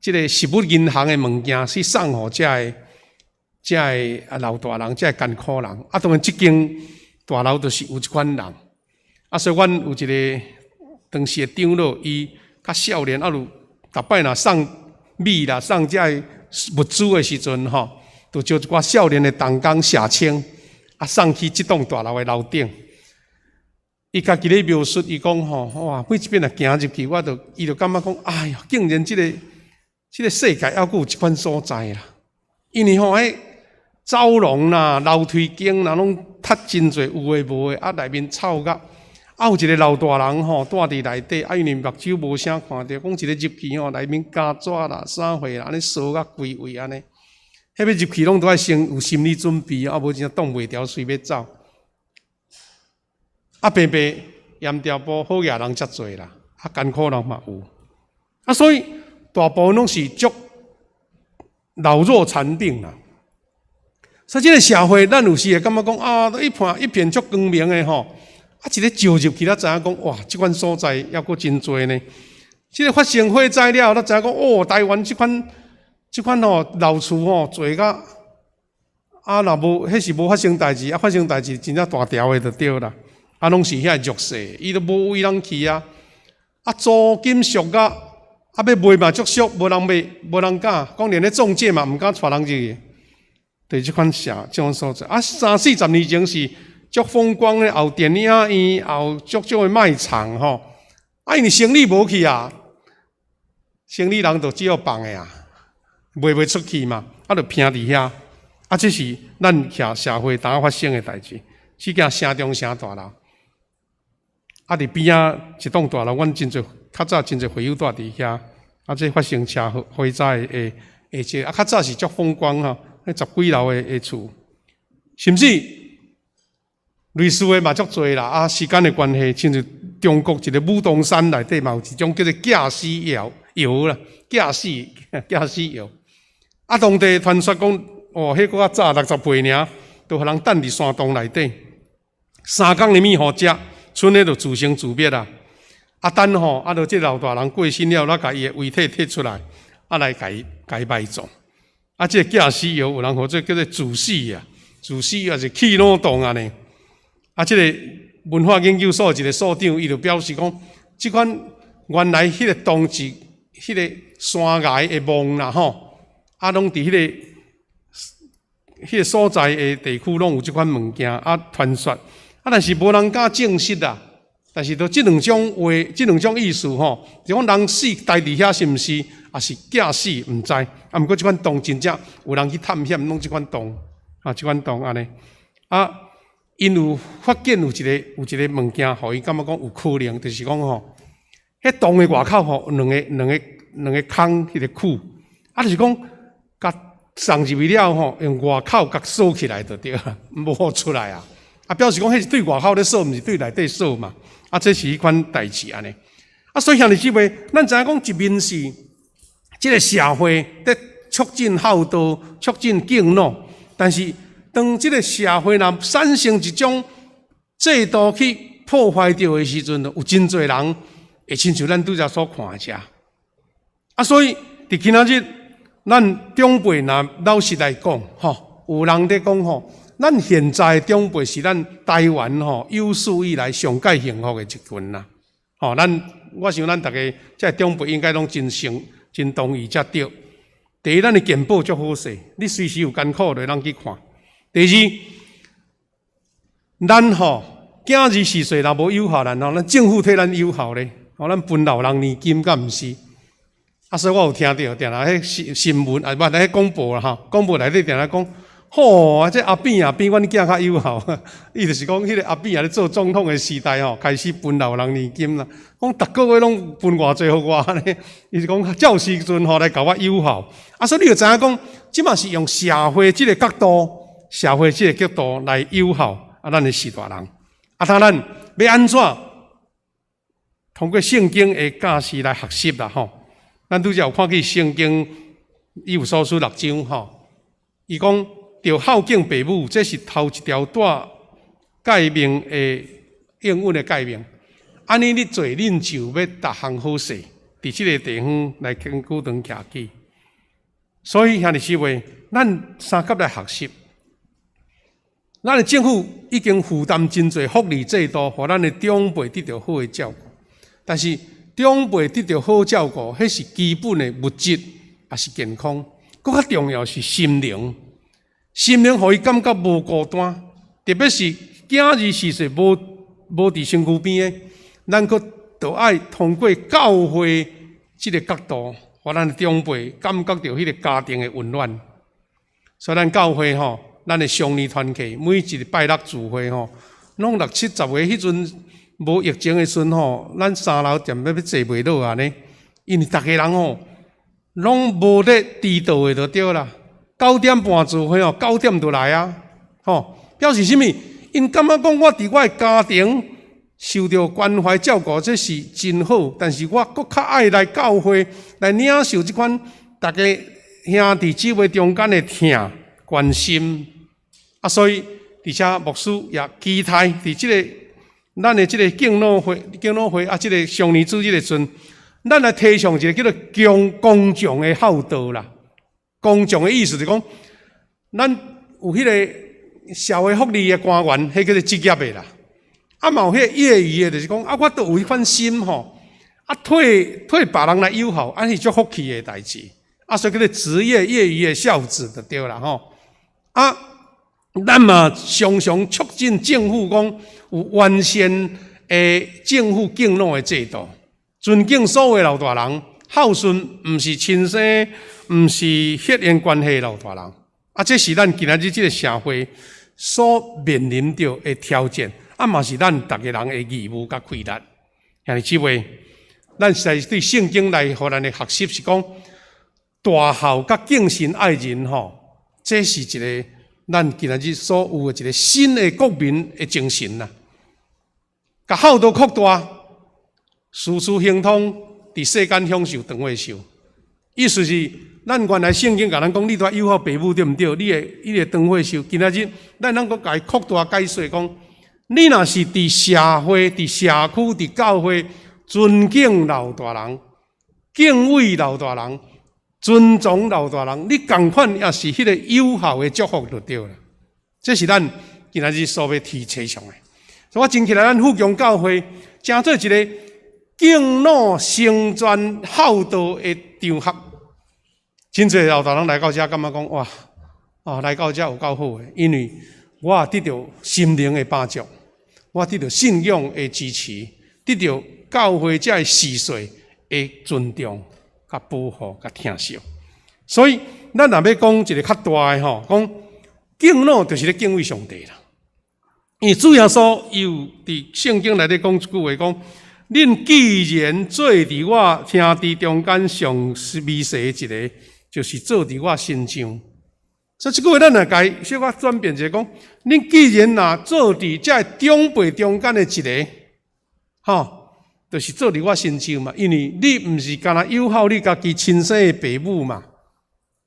即个食物银行的物件去送互遮个老大人，遮个艰苦人。当然即间大楼就是有即款人。所以阮有一个当时的长老，伊较少年，就逐摆若送米啦、送遮个物资的时阵吼，就招一寡少年的同工社青，送去即栋大楼的楼顶。伊家己咧描述，伊讲吼，哇，每一遍若行入去，伊就感觉讲，哎哟，竟然即个世界还阁有即款所在啦。因为吼，走廊啦、楼梯间啦，拢塌真侪有诶无诶，内面臭甲。有一个老大人吼，住伫内底，因为目睭无啥看着，讲一个入去吼，内面胶纸啦、啥货啦，安尼烧甲规位安尼。迄要入去拢都爱先有心理准备，无真挡袂牢，随要走。白白盐埕埔好野人遮侪啦，艰苦人嘛有。所以大部分拢是足老弱残病啦。所以这个社会，咱有时会感觉讲一片足光明的吼。一个照入去，咱知影讲，哇，即款所在还阁真多呢。即个发生火灾了，咱知影讲，台湾即款吼老厝吼，做甲若无，迄是无发生代志，发生代志真正大条的就对啦。拢是遐弱势，伊都无位人去啊。租金俗甲要卖嘛足俗，无人卖，无人敢。讲连咧中介嘛，毋敢带人入去。对即款即种所在，30-40年前是。足风光的，后电影院，后足的卖场吼，因为生意无去啊，生意人就只有放的啊，卖袂出去嘛，就拼伫遐。这是咱社会当发生的代志。即间城中城大楼，伫边仔一栋大楼，阮较早真侪会友住伫遐。这发生车火灾的下节，较早是足风光吼。迄10几楼的厝，甚至类似的嘛足多啦。啊，时间的关系，亲像中国一个武当山内底嘛有一种叫做架死窑啦，架死窑。啊，当地传说讲，哦，迄个较早60岁尔，都互人等伫山洞内底，3工的物互食，剩的就自生自灭啦。啊，等吼，啊，就这老大人过身了，咱甲伊的遗体摕出来，啊，来甲伊埋葬。啊，这个架死窑有人号做叫做自死啊，自死也是气脑洞啊呢。啊，这个文化研究所一个所长，伊就表示讲，即款原来迄个洞是迄个山崖的墓啦吼，啊，拢伫迄个所在的地区，拢有即款物件啊传说，啊，但是无人敢证实啦。但是都即两种话，即两种意思吼，就讲人死待伫遐是毋是，也是假死毋知。啊，毋过即款洞真正有人去探险，弄即款洞啊，即款洞安尼啊，因有发现有一个物件，互伊感觉讲有可能，就是讲吼，迄洞的外口吼，两个空迄个窟，啊，就是讲甲送入去了吼，用外口甲锁起来就对啦，无出来啊。啊，表示讲迄是对外口咧锁，毋是对内底锁嘛。啊，这是迄款代志安尼。啊，所以兄弟姊妹，咱知影讲一面是即个社会在促进孝道、促进敬老，但是当即个社会若产生一种制度去破坏掉的时阵，有真侪人会亲像咱拄则所看的遮。啊，所以伫今仔日，咱长辈若老实来讲，吼，有人在讲吼。咱现在长辈是咱台湾吼有史以来上界幸福的一群啦，吼，我想咱大家这长辈应该拢真同意才对。第一，咱的健保足好势，你随时有艰苦就咱去看。第二，咱吼囝儿4岁若无有效，然后咱政府替咱有效咧，吼，咱分老人年金，敢毋是？啊，所以我有听到定啦，迄新闻啊，捌迄广播啦，吼，广播内底定啦讲。吼，这阿扁啊，比阮囝较有效。伊就是讲，迄个阿扁啊咧做总统的时代吼，开始分老人年金啦。讲逐个月拢分偌济互我呢？伊是讲照时阵吼来甲我有效。啊，所以你就知影讲，即嘛是用社会即个角度，社会即个角度来有效啊，咱的士大人。啊，当然要安怎通过圣经的教示来学习啦吼。咱拄则有看去圣经以有所书6章吼，伊讲。要孝敬父母，这是头一条带诫命的应允的诫命。安尼你做，恁就要逐项好势，伫即个地方来坚固长徛起。所以兄弟姊妹，咱三甲来学习，咱的政府已经负担真侪福利制度，互咱的长辈得到好的照顾。但是长辈得到好照顾，迄是基本的物质，也是健康，更较重要是心灵。心灵互伊感觉无孤单，特别是囝儿4岁无伫身躯边的，咱阁着爱通过教会即个角度，互咱的长辈感觉到迄个家庭的温暖。所以咱教会吼，咱的常年团契，每一个拜六聚会吼，拢60、70个迄阵无疫情的时阵吼，咱3楼店要坐袂落啊呢，因为逐个人吼，拢无咧迟到的就对啦。9点半聚会哦，9点就来啊，吼，表示什么？因感觉讲我伫我的家庭受到关怀照顾，这是真好。但是我搁较爱来教会来领受即款大家兄弟姊妹中间的疼关心啊，所以而且牧师也期待伫即个咱的即个敬老会啊，即个上年主日的时阵，咱来提倡一个叫做公众的孝道啦。公众的意思就是讲，咱有迄个社会福利的官员，迄叫做职业的啦。啊，嘛有迄个业余的，就是讲啊，我都有一份心吼，啊，替别人来友好，安是足福气的代志。啊，所以叫做职业业余的孝子就对啦吼。啊，咱嘛常常促进政府讲有完善的政府敬老的制度，尊敬所有老大人。孝顺毋是亲生，毋是血缘关系老大人，啊，这是咱今仔日这个社会所面临着的挑战，啊，嘛是咱逐个人的义务甲亏力。兄弟姊妹，咱实在对圣经来互咱的学习是讲，大孝甲敬神爱人吼，这是一个咱今日所有的一个新的国民的精神呐。甲孝道扩大，事事亨通，伫世间享受长寿寿。意思是，咱原来圣经甲咱讲，你都友好父母对毋对？你会长寿。今仔日咱能够甲伊扩大解说讲，你若是伫社会、伫社区、伫教会尊敬老大人、敬畏老大人、尊重老大人，你共款也是迄个有效的祝福就对了。这是咱今仔日所要提倡的。所以我真期待咱富强教会成做一个敬老成全孝道的场合。真侪老大人来到这，感觉讲哇，来到这有够好的，因为我得到心灵的帮助，我得到信仰的支持，得到教会这事岁的尊重、甲保护、甲疼惜。所以，咱若要讲一个较大的吼，讲敬老就是咧敬畏上帝啦。因为主耶稣又伫圣经内底讲一句话，讲：恁既然做伫我兄弟中间上微细的一个，就是做伫我身上。所以这句话咱来改小可转变一下，讲：恁既然若做伫这长辈中间的一个，就是做伫我身上嘛。因为你毋是干那友好你家己亲生的父母嘛，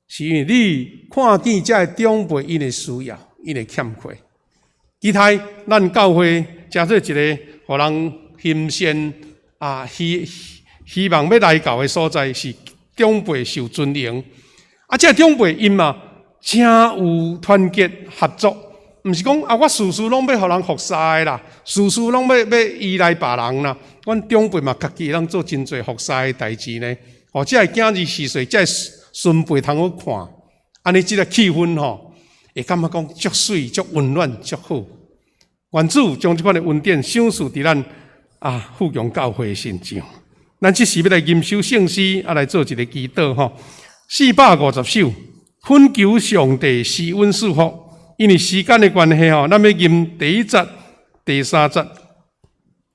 是因为你看见这长辈因的需要，因的欠缺。期待咱教会成做一个，互人欣羡希望要来到的所在，是长辈受尊荣。这长辈因嘛，真有团结合作，毋是讲我事事拢要互人服侍的啦，事事拢要依赖别人啦。阮长辈嘛，家己会当做真侪服侍的代志呢。这个囝儿4岁，这孙辈通好看，安尼这个气氛吼。会感觉讲足水、足温暖、足好。愿主将这款的恩典赏赐伫咱富强教会的身上。咱这时要来吟首圣诗，来做一个祈祷吼。450首，恳求上帝施恩赐福。因为时间的关系吼，咱要吟第1节、第3节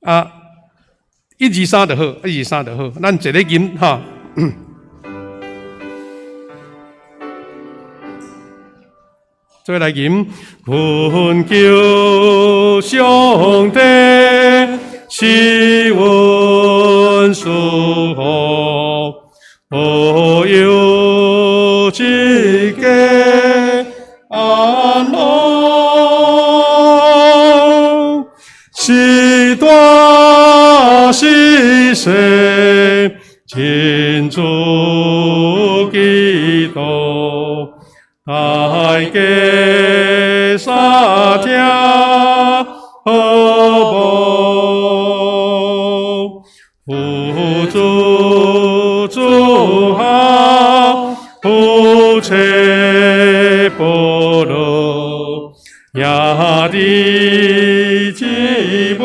1、2、3就好，1、2、3就好。咱一个吟哈。再来吟，恳求上帝施恩赐福，保佑一家安乐，时大时小，亲主基督。大家三听好报，父主主好，父切保罗，也的姊妹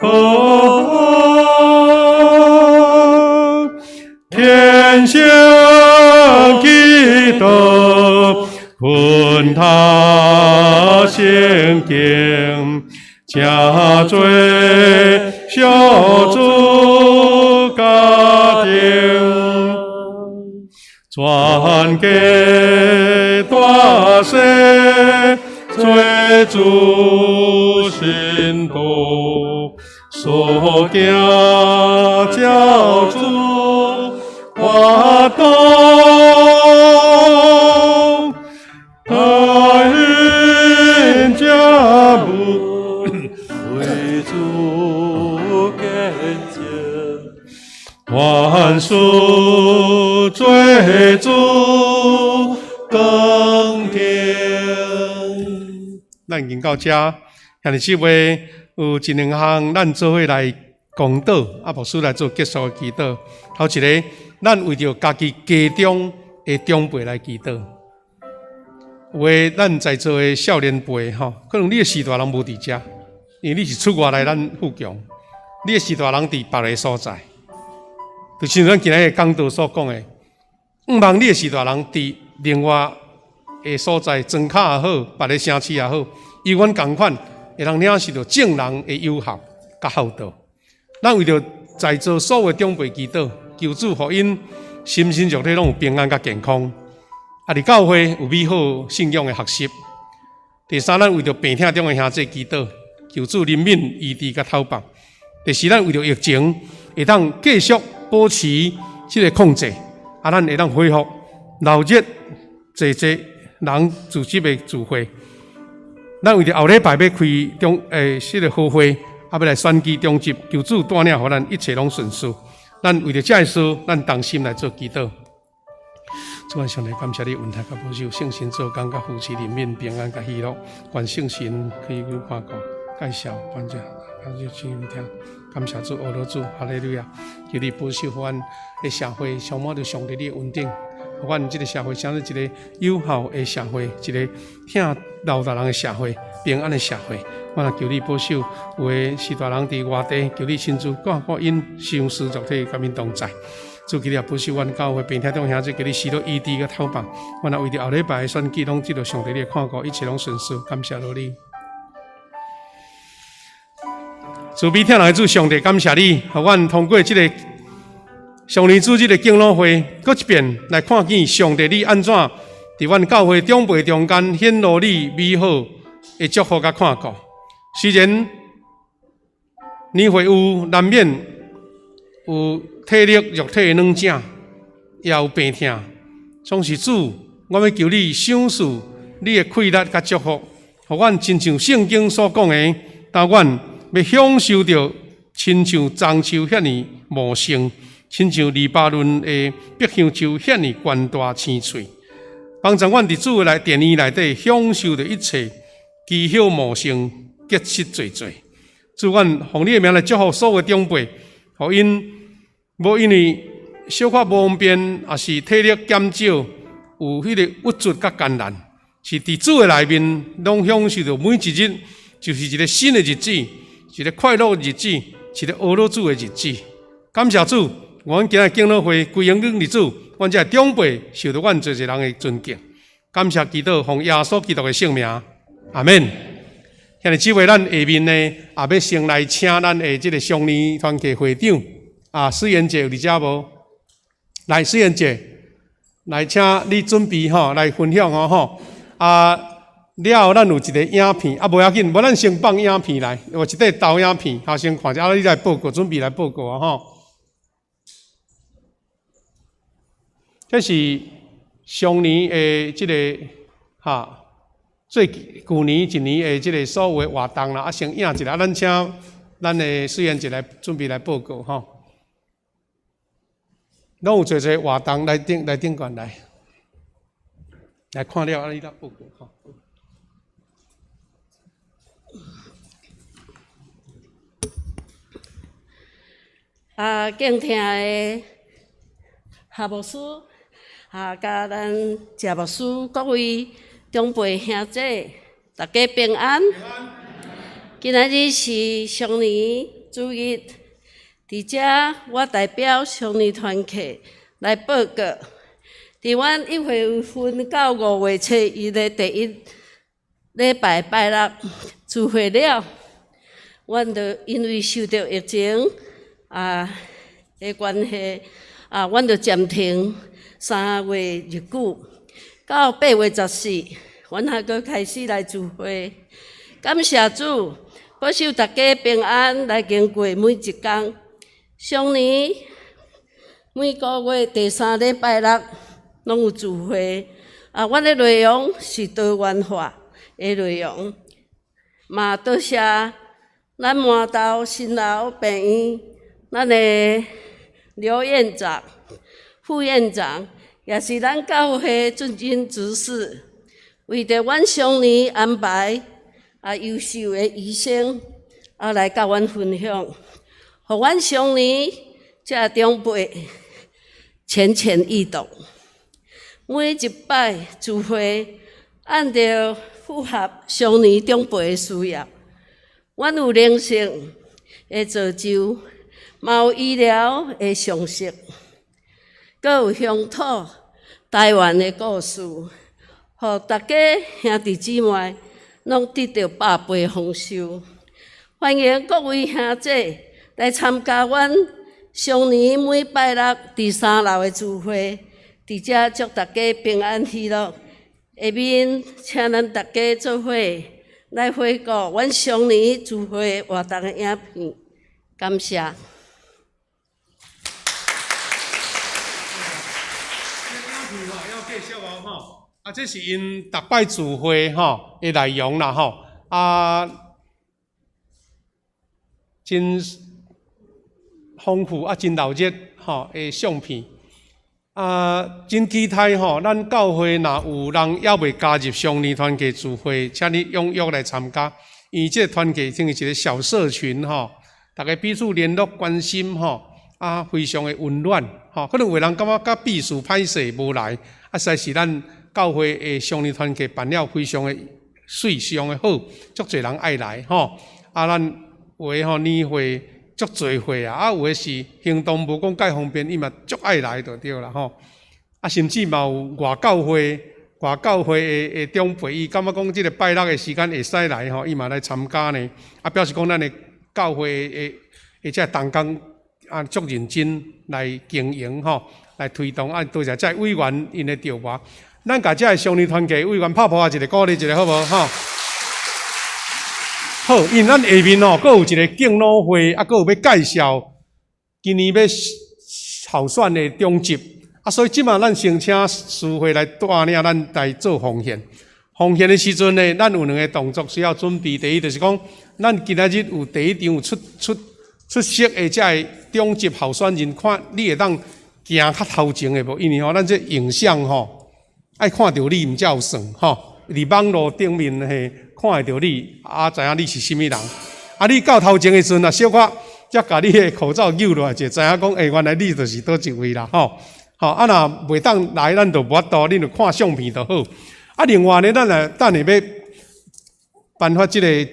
好，天下基督。困他圣经，正做小主家庭，传给大世，做主信徒，所行教主活动。万事做主耕田。咱研到这，遐日即位有一两项，咱做伙来公道，牧师来做结束的祈祷。头一个，咱为着家己家中的长辈来祈祷。有诶，咱在座的少年辈可能你的时大人无伫遮，因为你是出外来咱富强，你的时大人伫别个所在。就像咱今日的讲道所讲的，毋茫你的时大人伫另外的所在，庄卡也好，别个城市也好，与阮同款，会当领受到正人的友好甲孝道。咱为着在座所有的长辈祈祷，求主互因心身肉体拢有平安甲健康。伫教会有美好信仰的学习。第三，咱为着病痛中的兄弟祈祷，求主怜悯、医治甲透放。第四，咱为着疫情会当继续保持即个控制，咱会当恢复闹热济人组织的聚会。咱为着后礼拜要开即个好会，要来选举中集，求主带领，互咱一切拢顺遂。咱为着这事，咱同心来做祈祷。主啊，上帝感谢你恩待甲保守，圣神做工甲夫妻怜悯平安甲喜乐，愿圣神可以看顾介绍帮助，感谢主听，感谢主，阿罗主，哈利路亚！求你保守阮的社会，充满着上帝的恩典，互阮这个社会成为一个有效的社会，一个疼老大人的社会，平安的社会。我也求你保守有的是大人伫外地，求你亲自眷顾因相思肉体，甲因同在。主求你也保守阮教会病痛中兄弟，求你施到医治甲透放。我也为着后礼拜的选举，拢得到上帝的看顾，一切拢顺遂。感谢罗你，慈悲疼爱的主上帝，感谢你，互阮通过这个上年主这个敬老会，搁一遍来看见上帝你安怎伫阮教会长辈中间显露你美好的祝福甲看顾。虽然年岁有难免有体力、肉体的软症，也有病痛，总是主，我要求你赏赐你的快乐甲祝福，互阮亲像圣经所讲的，但阮要享受到亲像樟树遐尼茂盛，亲像黎巴嫩的碧香树遐尼悬大青翠，帮助阮伫主的殿宇内底享受到一切奇巧茂盛、结实济济。主，阮奉你的名来祝福所有长辈，互因无因为小可无方便，也是体力减少，有迄个郁卒甲艰难，是伫主的内面，拢享受到每一日就是一个新的日子，一个快乐的日子，一个阿罗主的日子。感谢主，阮今日敬老会归荣耀日子，阮这长辈受到阮做一人的尊敬。感谢祈祷，奉耶稣基督的圣名，阿门。现在这位咱下面呢，也要先来请咱的这个双年团契会长施妍姐有伫遮无？来，施妍姐，来，请你准备吼，来分享吼。了后咱有一个影片，无要紧，无咱先放影片来，有一块投影片，先看者，你来报告，准备来报告吼。这是上年的这个最去年一年的这个所有的活动啦，先影一下，咱请咱的施妍姐来准备来报告吼。拢有做活动来顶悬来看了，你来报告吼。敬听的夏牧师，甲咱谢牧师各位长辈兄弟，大家平安。今仔日是上年主日，伫遮我代表上年团契来报告。伫阮1月份到5月初1日第一礼拜拜六聚会了，阮就因为受到疫情的关系，阮就暂停3月日久，到8月14，阮还阁开始来聚会。感谢主，保守大家平安来经过每一天。上年每个月第3礼拜六拢有聚会，阮的内容是多元化的内容，嘛多谢咱麻豆新楼病院。咱的刘院长、副院长，也是咱教会尊敬执事，为着阮上年安排优秀的医生来甲阮分享，互阮上年这长辈浅浅易懂。每一摆聚会，按照符合上年长辈的需要，阮有灵性的造就。嘛有医疗的常识，阁有乡土台湾的故事，互大家兄弟姊妹拢得到百倍丰收。欢迎各位兄弟来参加阮上年每拜六第3楼的聚会，伫遮祝大家平安喜乐。下面请咱大家做伙来回顾阮上年聚会活动的影片，感谢。要介绍哦吼，啊，这是因逐摆聚会吼的内容啦吼，啊，真丰富啊，真热热吼的相片，啊，真期待吼，咱教会若有人还未加入上年团契聚会，请你踊跃来参加，因为这个团契等于一个小社群吼，大家彼此联络关心吼，啊，非常的温暖吼，可能有人感觉甲避暑歹势无来。啊，实在是咱教会的上年团契办了非常的水，非常的好，足侪人爱来吼。啊，咱有诶吼年会足侪会啊，有诶是行动无讲介方便，伊嘛足爱来就对啦吼。啊，甚至嘛有外教会的长辈，伊感觉讲即个拜六的时间会使来吼，伊嘛来参加呢。啊，表示讲咱的教会的即个同工啊足认真来经营吼。来推动啊！多谢这委员因的调拨，咱甲这上年团契委员拍拍一个鼓励一个好无吼？好，因咱下面哦，阁有一个敬老会，啊，阁有要介绍今年要候选的中集啊，所以即马咱先请师会来带领咱来做奉献。奉献的时阵呢，咱有两个动作需要准备。第一就是讲，咱今仔日有第一场有出色的这个中集候选人，看你会当。行较头前的无，因为吼，咱这影像吼，爱看到你，毋才有算吼。伫网络顶面嘿，看会到你，啊，知影你是甚物人。啊，你到头前的时阵啊，小可才甲你的口罩揪落来，就知影讲，原来你就是倒一位啦吼。吼，啊，若袂当来，咱就无法度，恁就看相片就好。啊，另外呢，咱等下要颁发这个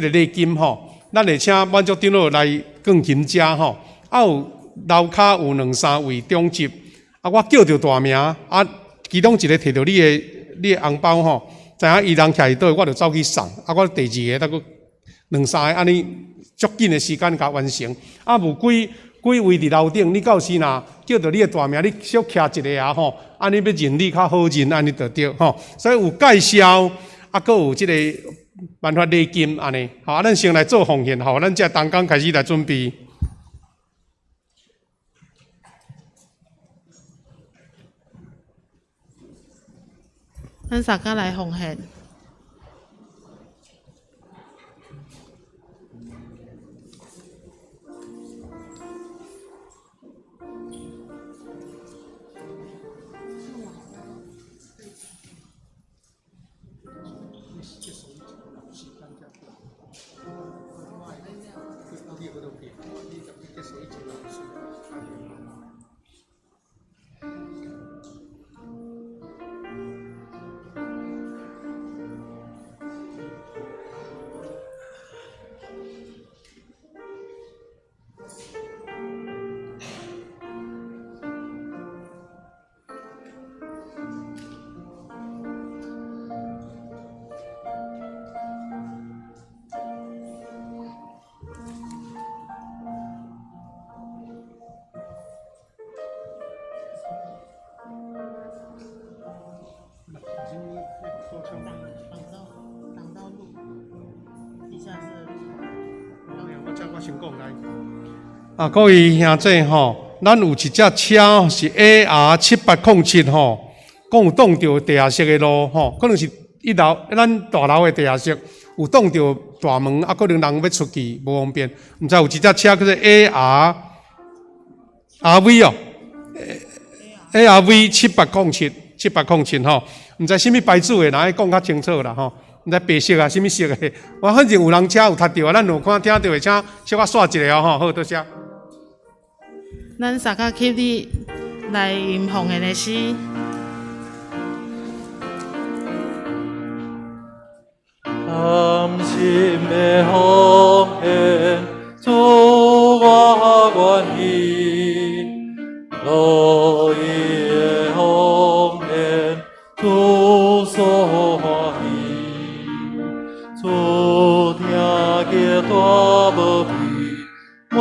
礼金吼，咱会请满足长老来更勤加吼，啊有。楼骹有两三位中级，啊，我叫着大名，啊，其中一个摕到你的红包吼，知影伊人徛伫倒，我就走去送，啊，我第二个再佫两三个安尼足紧的时间甲完成，啊，有几位伫楼顶，你到时若叫着你的大名，你小徛一个啊吼，安尼要认你较好认，安尼就对吼，所以有介绍，啊，佫有即个颁发礼金安尼，好，咱先来做奉献，好，咱这同工开始来准备。咱大家来奉献。啊，各位兄弟吼，咱有一只车是 AR7807吼，讲有挡到地下室的路吼，可能是一樓咱大樓的地下室有挡到大門，啊，可能人要出去無方便，毋知有一只車叫做 ARV 哦 ，ARV7807吼，毋知啥物牌子的，若爱講較清楚啦吼。毋知白色啊，啥物色的？我反正有人车有踢到，咱有看听到的，请小可刷一下哦吼，好，多謝。咱三個起立來吟奉獻的詩。甘心的奉獻，主我願意，樂意的奉獻，主所歡喜，主聽見大無比，我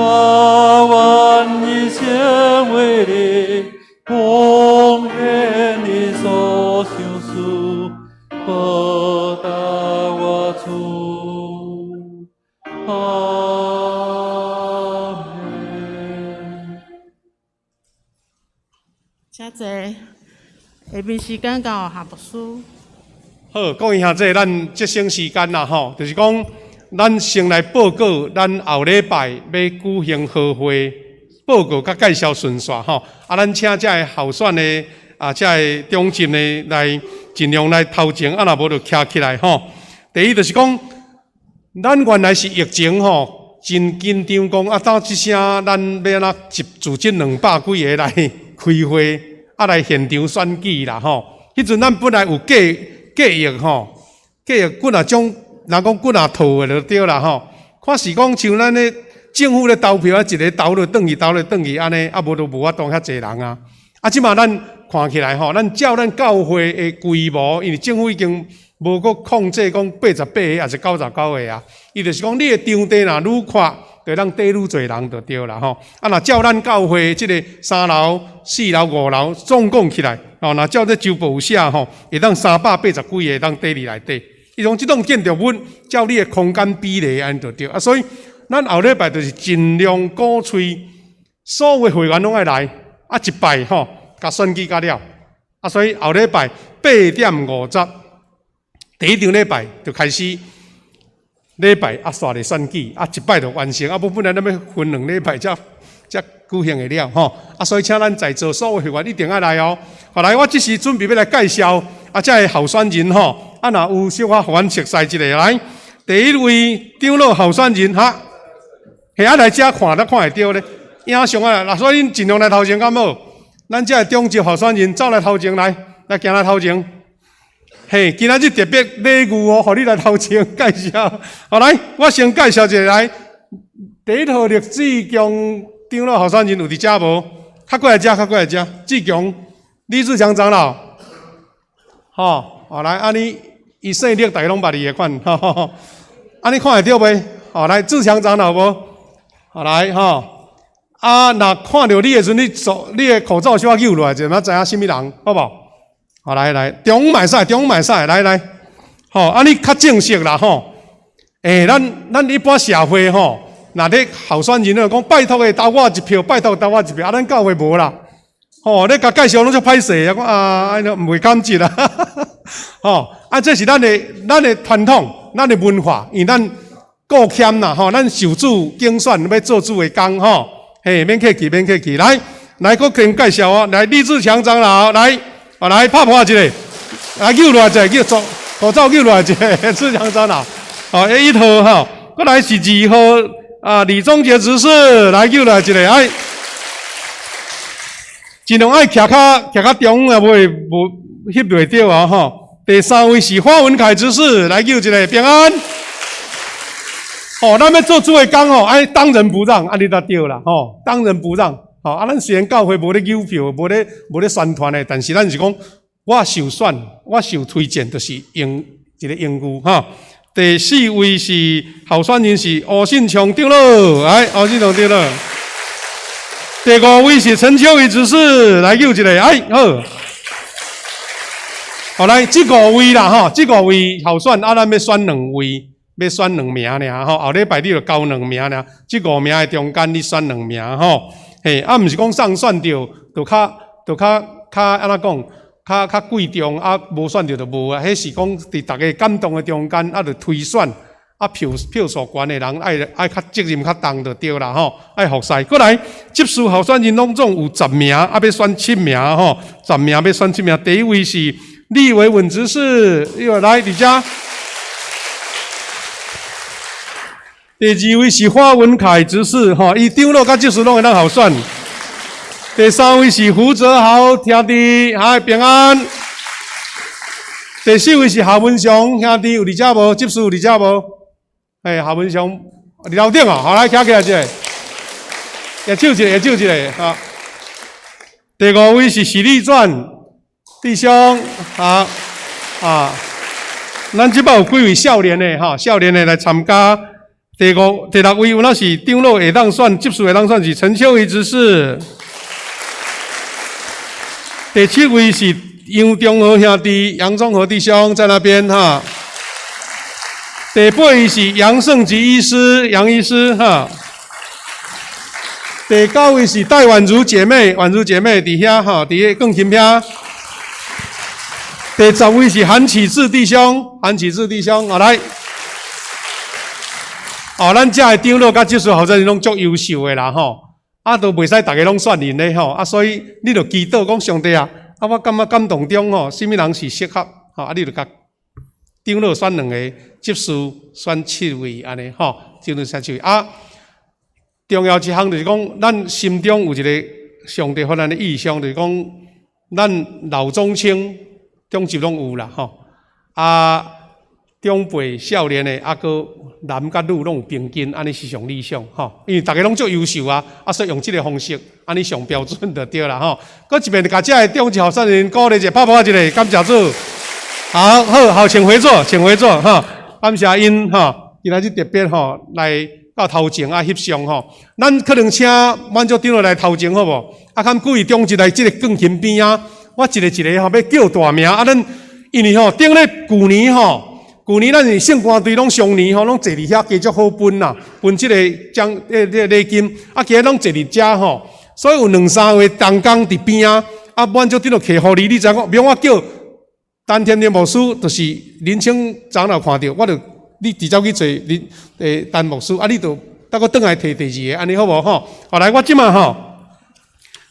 願意成為你。奉愿你所修书，报答我主。阿门。谢谢。下面时间到下牧师。好，各位兄弟，咱节省时间啦吼，就是讲，咱先来报告，咱后礼拜要举行何会，报告甲介绍顺序吼。咱请这候选的这中心的来尽量来头前，若无就徛起来吼。第一就是讲，咱原来是疫情吼，真紧张讲到即声，咱要安怎组织200几个来开会，来现场选举啦吼。迄阵咱本来有计划吼，计划几啊种，人讲几啊套的就对啦吼。看是讲像咱咧政府咧投票，一个投落转去安尼，无就无法度遐济人啊。即马咱看起来吼，咱照咱教会的规模，因为政府已经无搁控制讲88个还是99个啊。伊就是讲你的场地若愈宽，就当缀愈侪人就对啦吼。若照咱教会即个3楼、4楼、5楼总共起来。若照这周报有写吼，会当380几个会当缀伫内底。伊讲即种建筑物，照你的空间比例安就对。所以咱后礼拜就是尽量鼓吹，所有的会员拢爱来，一拜吼，甲选举甲了。所以后礼拜8点50，第一场礼拜就开始。礼拜煞咧选举，一摆就完成。本来咱要分2礼拜才举行会了吼。所以请咱在座所有会员一定要来哦。后来我即时准备要来介绍这个候选人吼。若有小可互阮熟悉一下来。第一位长老候选人哈，来遮看，看会到咧。影像啊，所以恁尽量来头前，敢好？咱这中级候选人走来头前来行来头前。今仔日特别礼遇哦，互你来头前介绍。来，我先介绍一下来。第一号历志强长老候选人有伫遮无？较过来遮。志强，李志强长老。来，伊姓李，大家拢捌伊的款。你看会到袂？来，志强长老无？来若看到你的时阵，你的口罩小可扭落来，就知影什么人，好无？来，中午卖使，来，你较正式啦吼。咱一般社会吼，若咧候选人咧讲拜托诶，投我一票，咱教会无啦。咧甲介绍拢足歹势，安尼唔会感激啦。这是咱的传统，咱的文化，因为咱顾谦啦，咱受主竞选要做主的工吼。免客气，来，搁跟介绍哦，来，李志强长老来。来拍一个，来扭落来一个，口罩扭落来一个，志强长老，一号哈，过来是2号李宗杰执事来扭来一个，尽量爱徛较中啊，无翕袂到啊吼。第3位是花文凯执事来扭一个平安，咱要做主的工当仁不让，你就对啦当仁不让。咱虽然教会无咧邮票，无咧宣传的，但是咱是讲，我受选，我受推荐，就是用一个用句哈。第4位是候选人是吴信强长老，来，吴信强长老。第5位是陈秋怡执事，来扭一个，好，来，这5位啦这5位候选，咱要选2位，要选2名尔后礼拜你就交2名尔，这5名的中间你选2名毋是讲上选着，就较安怎讲，较贵重无选着就无啊。迄是讲伫大家感动的中间，就推选票数悬的人爱较责任较重就对啦爱服侍。过来，接受候选人拢总有10名，要选7名10名要选7名。第一位是李维稳执事，来伫遮。第2位是花文凯执事，伊长老甲执事拢会当候选。第3位是胡泽豪兄弟，平安。第4位是夏文雄兄弟，有伫遮无？执事有伫遮无？夏文雄伫楼顶好来，徛起来一个，也手一个第5位是许立传弟兄，咱即摆有几位少年的少年的来参加。第6位有那是长老会当选，执事会当选是陈秋怡执事。第7位是杨中和兄弟，杨中和弟兄在那边哈。第8位是杨胜吉医师，杨医师哈。第9位是戴婉如姐妹，婉如姐妹伫遐哈，伫遐更前遐。第10位是韩启志弟兄，韩启志弟兄，好来。哦，咱遮的长老甲技术负责人拢足优秀的啦吼，都袂使大家拢算人咧吼，所以你着祈祷讲上帝啊，我感觉感动中吼，什么人是适合吼，你着甲长老选2个，执事选7位安尼吼，长老选7位重要一项就是讲，咱心中有一个上帝给咱的意向，就是讲，咱老中青中级拢有啦吼，中辈少年的个男甲女拢有平均，安尼是上理想吼，因为大家拢足优秀所以用这个方式，安尼上标准就对啦吼。搁一遍甲这的中级候选人鼓励者，拍拍一个，感谢主。好，请回座，请回座哈，感谢因哈，今仔日特别吼来。到头前翕相吼，咱可能请满足长老来头前好无？看几位中一来这个更近边我一个吼要叫大名咱因为吼顶咧旧年咱是圣官队拢上年拢坐伫遐加足好分啦，分这个奖礼金今日拢坐伫遮吼，所以有2-3位同工伫边满足长老客户你知影比如我叫丹天的牧师，就是林清长老看到我就。你直接去找你丹牧师，你就等我转来摕第2个，安尼好无吼？后来我即马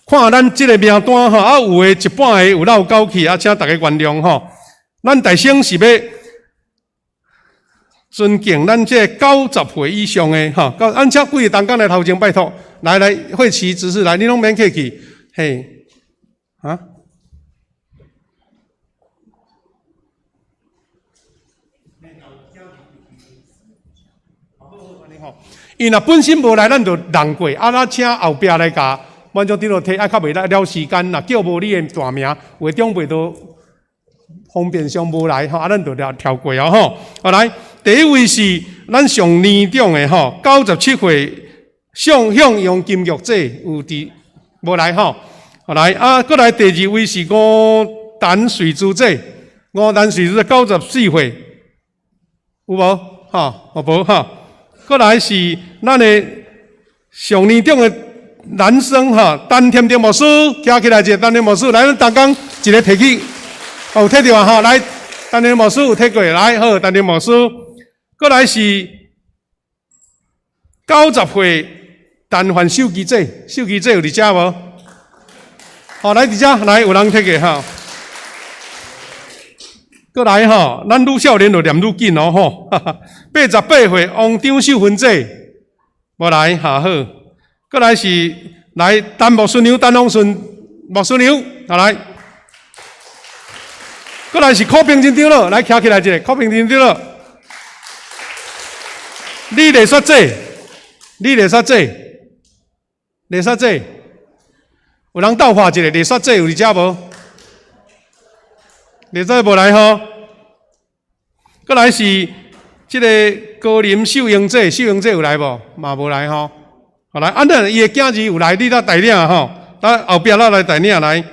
看咱即个名单有诶一半个有漏交去，请大家原谅吼。咱大省是要尊敬咱这90岁以上诶按照几个同工来头前拜托，来会旗指示来，你拢免客气，嘿，因若本身无来，咱就让过，请后壁来甲满足长老摕，较袂了时间啦，叫无你的大名，有长辈都方便上无来咱就了跳过吼。好来，第1位是咱上年长的97岁向阳金玉者有伫无来吼。好来过来第2位是吴丹水珠者94岁，有无？无过来是咱的上年长的男生丹天的牧师，站起来一个丹天牧师，来咱同工一个摕去，有摕到来丹天牧师有摕过来，好，丹天牧师。过来是90岁陈凡手机者有伫遮无？来伫遮，来有人摕过过来咱愈少年就念愈紧88岁王张秀芬者无来好。过来是来陈木顺娘、陈凤顺木顺娘，来。过来是柯平真长老，来徛起来一个，柯平真长老。你来说者，有人斗画一个，来说者有伫遮无？来说无来过来是这个高林秀英者有来无？嘛无来好来，咱伊的囝儿有来，你来带领咱后壁咱来带领来。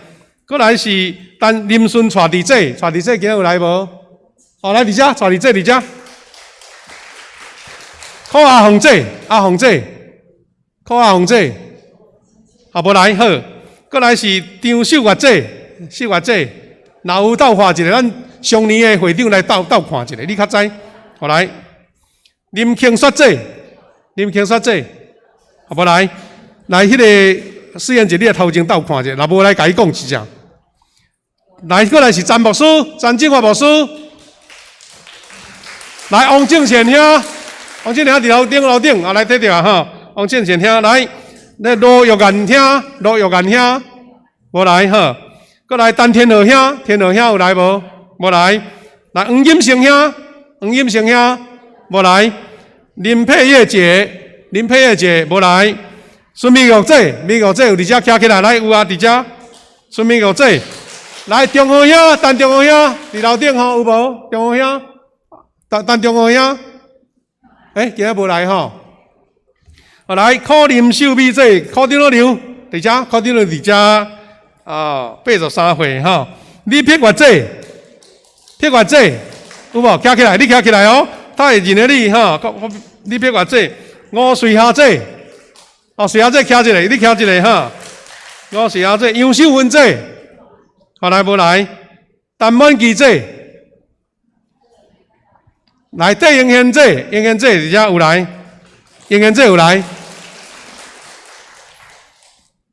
过来是但林顺带弟者今日有来无？来伫遮，带弟者伫遮。靠阿凤者，靠阿凤者，无来好。过来是张秀月者，若有斗画一个，咱上年的会长来斗看一个，你较知。好来，林庆雪者，无来，迄个试验节你来头前斗看一下，若无来甲伊讲一下。来，过来是詹牧师，詹正华牧师，来王正贤兄伫楼顶，来睇着王正贤兄来，那罗玉岩兄，无来过来陈天和兄有来无？无来，来黄金成兄，无来，林佩叶姐无来，孙美玉姐有伫遮徛起来，来有伫遮，孙美玉姐，来中和兄，陈中和兄伫楼顶有无？中和兄，陈中和兄，今日无来来柯林秀美姐，柯长老娘伫遮，柯长老伫遮， 83岁哈。你撇偌济？撇偌济？有无？徛起来，你徛起来哦。他会认得你哈。你撇偌济？5岁下济。岁下济徛一个，你徛一个哈。5岁下济，杨秀芬济，来无来？陈满基济，来戴英贤济，英贤济伫遮有来，英贤济有来。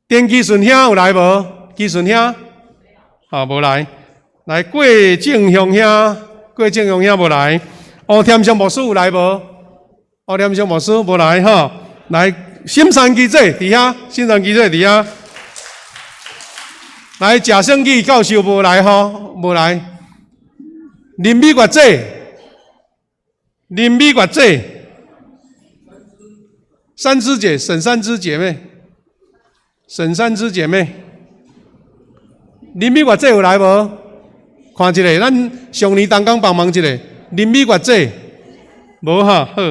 田基顺兄有来无？基顺兄，无来。来郭正雄兄，郭正雄兄无来。吴添祥牧师有来无？吴添祥牧师无来哈。来新山基济伫遐，新山基济伫遐。来贾胜基教授无来吼，无来。林美月姐，林美月姐，三枝姐，沈三枝姐妹，沈三枝姐妹。林美月姐有来无？看一下，咱上年同工帮忙一下。林美月姐无哈好。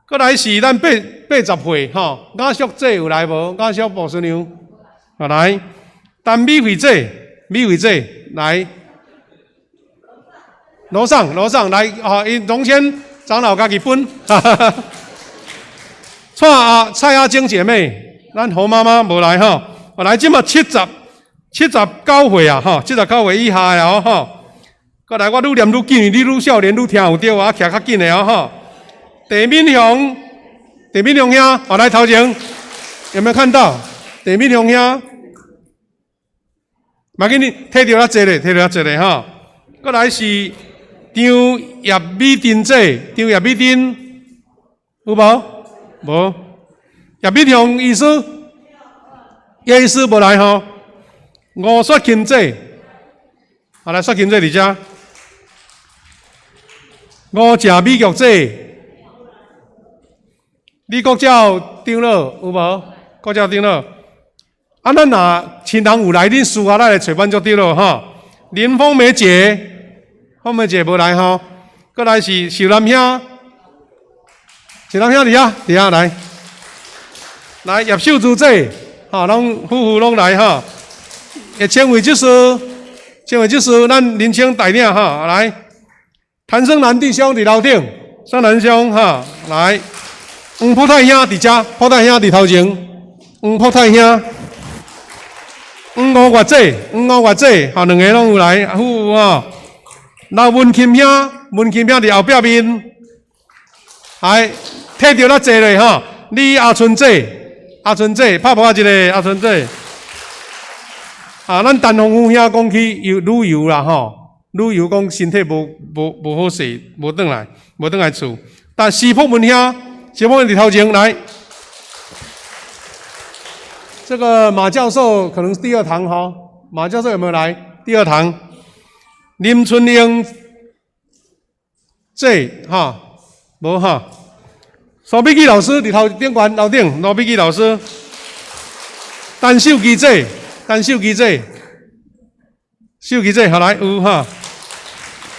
过来是咱80岁吼，雅淑姐有来无？雅淑牧师娘，来。陈美惠姐，美惠姐来，楼上来，因龙谦长老家己分，蔡阿晶姐妹，咱侯妈妈无来吼，来即马79岁啊吼，79岁以下的吼，过来我愈念愈紧，你愈少年愈听有对啊，徛较紧的吼。地敏雄兄，来头前，有没有看到？地敏雄兄。嘛，给你摕到遐济咧，吼。过来是张叶美珍姐，张叶美珍有无？无。叶美雄医师，叶医师无来吼。吴雪琴姐，来雪琴姐伫遮。吴谢美玉姐，李国照长老有无？国照长老。咱若亲人有来，恁私下咱来找班就对了哈。林凤梅姐，凤梅姐无来哈。过来是秀兰兄，秀兰兄伫遐来。来叶秀珠姐，拢夫妇拢来哈。千位就是咱年轻带领哈，来。谭生南弟兄伫楼顶，生南兄哈，来。黄普太兄伫遮，普太兄伫头前，黄普太兄。黄月姐，两个拢有来，老文琴兄伫后壁面，还摕到咱坐咧吼。李阿春姐，拍拍一个阿春姐。咱陈凤兄讲去旅游啦吼，旅游讲身体无好势，无转来厝。但徐福文兄伫头前来。这个马教授可能是第2堂哈，马教授有没有来？第2堂，林春英这哈无哈，苏美基老师伫头顶管楼顶，罗美基老师，单秀基这，好来有哈，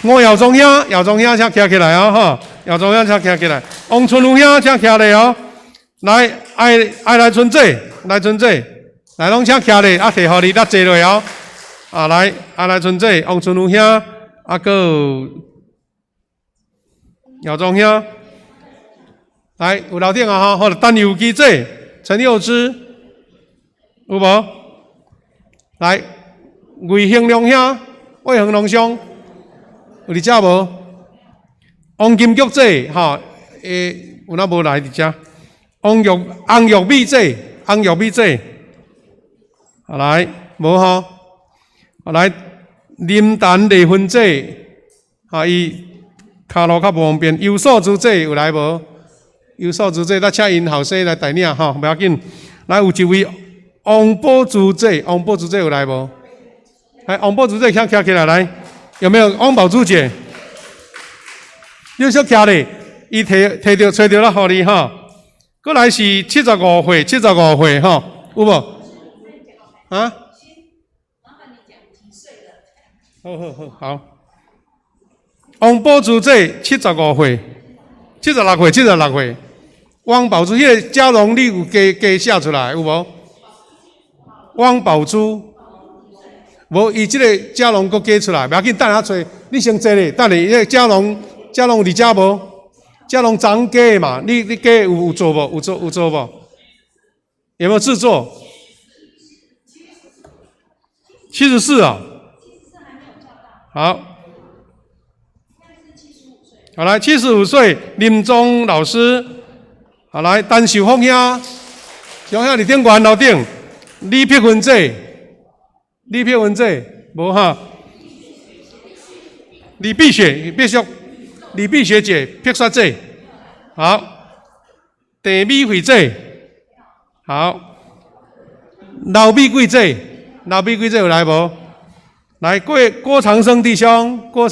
吴耀宗兄请徛起来哦哈，耀宗兄请徛起来，王春如兄请徛咧哦，来爱来春姐。来拢请徛咧，摕互你搭坐落哦。来，来春姐，王春如兄，个姚忠兄，来有楼顶啊吼，好，陈佑基姐，陈佑之，有无？来，魏兴良兄，魏恒龙兄，有伫遮无？王金菊姐，有哪无来伫遮？翁玉美姐，来无吼？来林丹丽芬姐，伊骹路较无方便。尤素珠姐有来无？尤素珠姐，咱请因后生来带领吼，不要紧。来有一位王宝珠姐有来无？来，王宝珠姐徛起来，来，有没有王宝珠姐？你小徛咧，伊摕着找着了，互你吼。过来是75岁吼，有无？啊？好。王宝珠姐75岁，76岁。汪宝珠迄个嘉荣，你有加写出来有无？汪宝珠无伊即个嘉龙搁加出来，袂要紧，等下找你先坐咧，等下迄个嘉龙有伫遮无？嘉龙昨加的嘛，你加有做无？有做无？有没有制作？74啊，好，好来，75岁林宗老师，好来，陈秀凤兄，小兄伫顶悬楼顶，李碧云姐，无哈？李碧雪姐，碧雪姐，好，陈美惠姐，好，老美贵姐有来无？来，郭长生弟兄，张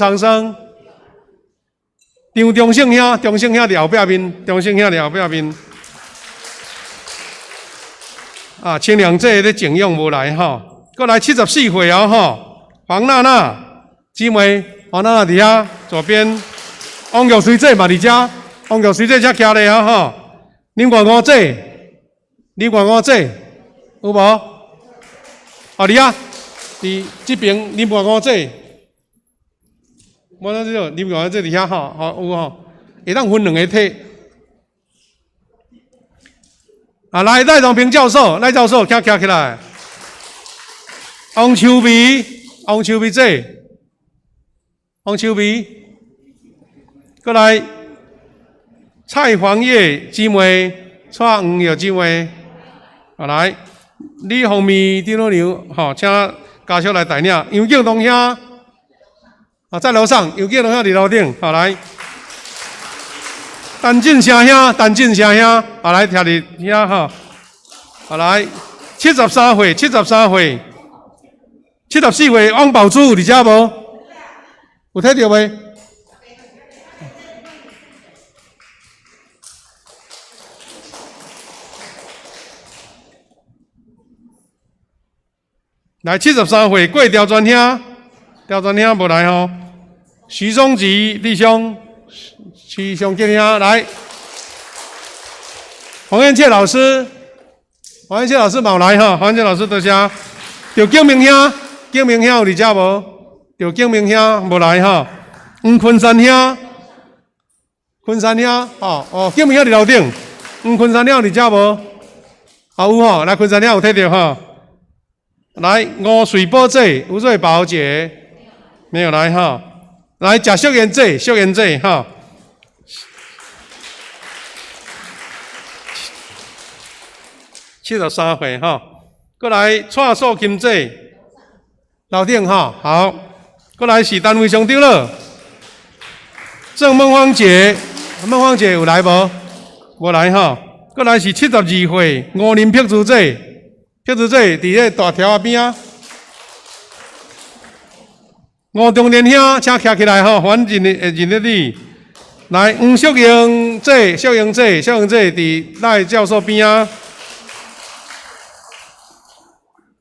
忠胜兄，伫后壁面，啊，清凉姐咧静养无来吼，过来74岁哦吼，黄娜娜姊妹，黄娜娜伫遐左边，王玉水姐嘛伫遮，王玉水姐遮徛咧啊吼，林冠五姐有无？哦，伫遐。伫即边林冠五姐，我那这林冠五姐伫遐吼，吼有吼，会当分两个体。啊，来赖荣平教授，徛起来。王秋梅姐，过来蔡黄叶姊妹，蔡黄叶姊妹，啊来李红米丁老牛，吼，请家属来带领，杨敬东兄，啊，在楼上，杨敬东兄伫楼顶，好来，陈进声兄，好来，徛伫遐吼，好来，73岁，74岁，王宝珠伫遮无？有睇到未？来73岁，过调专兄无来吼。徐宗吉弟兄，徐兄弟兄来。黄彦切老师嘛有来吼，黄彦切老师在遮。赵景明兄有伫遮无？赵景明兄无来吼。黄坤山兄，哦，景明兄伫楼顶。黄坤山兄伫遮无？啊有吼，来坤山兄有睇到吼。来，吴水波姐、吴瑞宝姐没有来哈。来，贾秀妍姐哈。73岁哈。过来，蔡素琴姐，楼顶哈，好。过来是单位上长了。郑孟芳姐有来无？无来哈。过来是72岁吴林碧珠姐。碧珠姐伫咧大条仔边啊，吴中年兄，请徛起来吼，反认得你。来，黄秀英姐伫赖教授边啊。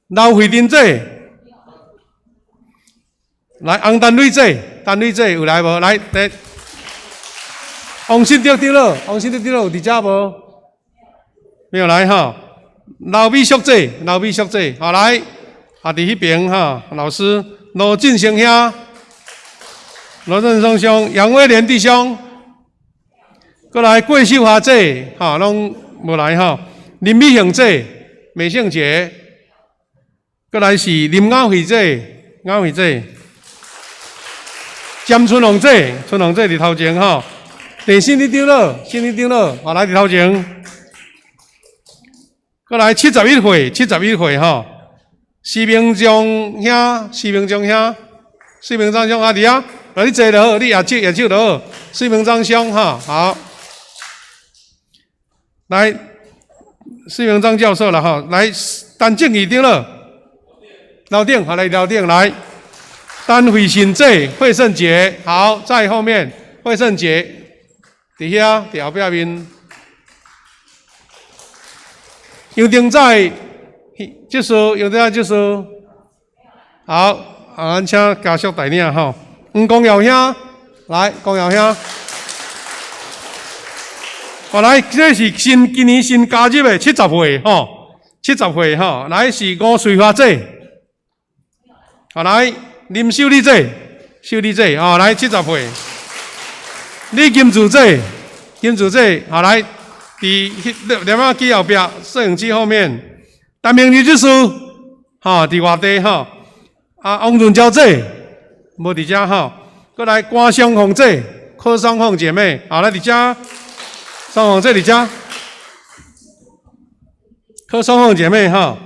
刘慧珍姐，来，洪丹蕊姐有来无？来，王新德长老有伫遮无？没有来哈。老美淑姐，好来，啊伫迄边哈，老师罗振生兄，杨威廉弟兄，过来桂秀华姐，哈拢无来哈，林美杏姐，过来是林雅慧姐，詹春红姐伫头前哈，陈新理长老，好来伫头前。过来71岁吼，施明章兄，施明章兄阿弟啊，来你坐就好，你举手就好，施明章兄哈，好，来施明章教授了哈，来单正义长了，楼顶好来楼顶来，单慧信姐，惠圣姐，好在后面，惠圣姐伫遐伫后壁面。杨定在结束，好，咱请家属带领吼。黄光耀兄，来，光耀兄，好来，这是今年新加入的70岁吼，来是吴瑞华姐，好来，林秀丽姐，秀丽姐，哦来70岁。李金主姐，金主姐，好来，连啊机后壁，摄影机后面，陈明律师，哈，伫外地哈，啊王润娇姐，无伫遮哈，过来关湘凤姐，柯双凤姐妹，好来伫遮，双凤姐伫遮，柯双凤姐妹哈，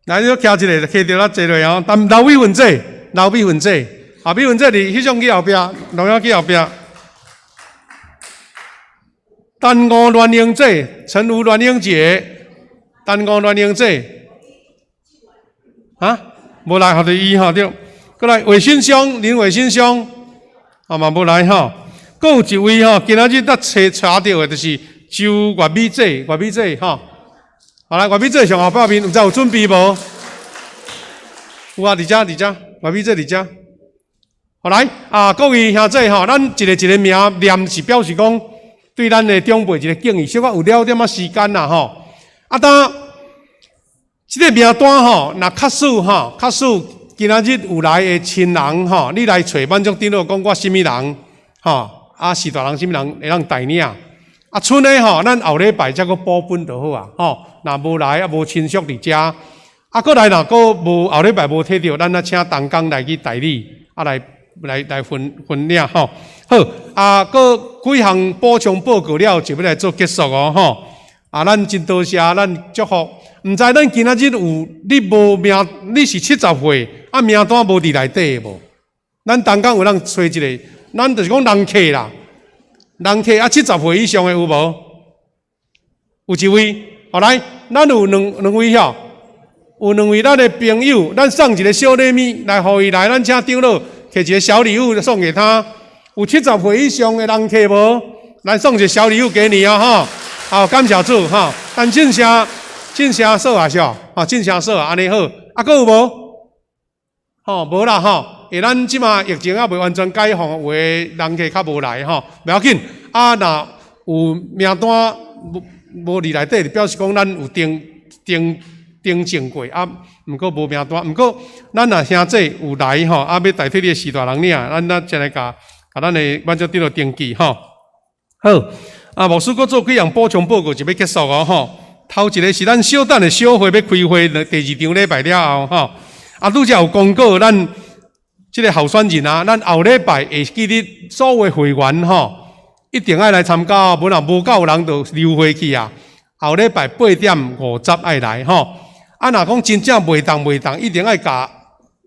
来你徛一个，徛着咱坐落哦，但刘美云姐，刘美云姐，啊美云姐伫迄张机后壁，龙阳机后壁。丹吴鸾英姐，陈吴鸾英姐，丹吴鸾英姐，啊，无来，后头伊吼对，过来伟新兄，林伟新兄，啊嘛无来吼，阁有一位吼，今仔日咱查到的就是周月美姐，月美姐吼，好来，月美姐上后壁面，唔知有准备无？有啊，伫遮，月美姐伫遮，好来，啊，各位兄弟吼，咱一个名念是表示讲。对咱的长辈一个敬意，小可有了点仔时间啦吼。啊，当这个名单吼，若确实今仔日有来的亲人吼，你来找满足顶落讲我什么人吼，啊是大人什么人会当带领。啊，剩的吼，咱后礼拜才个补本就好啊吼。若无来啊，无亲属伫遮，啊，过来若个无后礼拜无摕到，咱啊请同工来去代理，啊来分领吼。好，啊，搁几项补充报告了，就要来做结束哦吼。啊，咱真多谢，咱祝福。毋知咱今仔日有你无名，你是70岁，啊名单无伫内底无？咱同工有人找一个，咱就是讲人客啦，人客啊70岁以上的有无？有一位，好来，咱有两位吼，有两位咱的朋友，咱送一个小礼物来，互伊来，咱请长老摕一个小礼物送给他。有70岁以上的人客无？咱送一个小礼物给你哦，哈！好，感谢主哈。但正声说啊是哦，哈，正声说啊，安尼好。啊，佫有无？吼，无啦哈。诶，咱即马疫情还未完全解放，有诶人客较无来吼，袂要紧。啊，若有名单无伫内底，表示讲咱有订正过啊。毋过无名单，毋过咱若兄弟有来吼，啊要代替你诶四大人领，咱先来甲咱诶满足顶落登记吼。好，啊，牧师阁做几样补充报告就要结束哦吼。头一个是咱小等的小会要开会，第2场礼拜了后吼。啊，拄则有公告，咱即个候选人啊，咱后礼拜会记得所有会员吼，一定爱来参加，无若无够人就溜回去啊。后礼拜8:50爱来吼。啊，若讲真正袂当，一定爱甲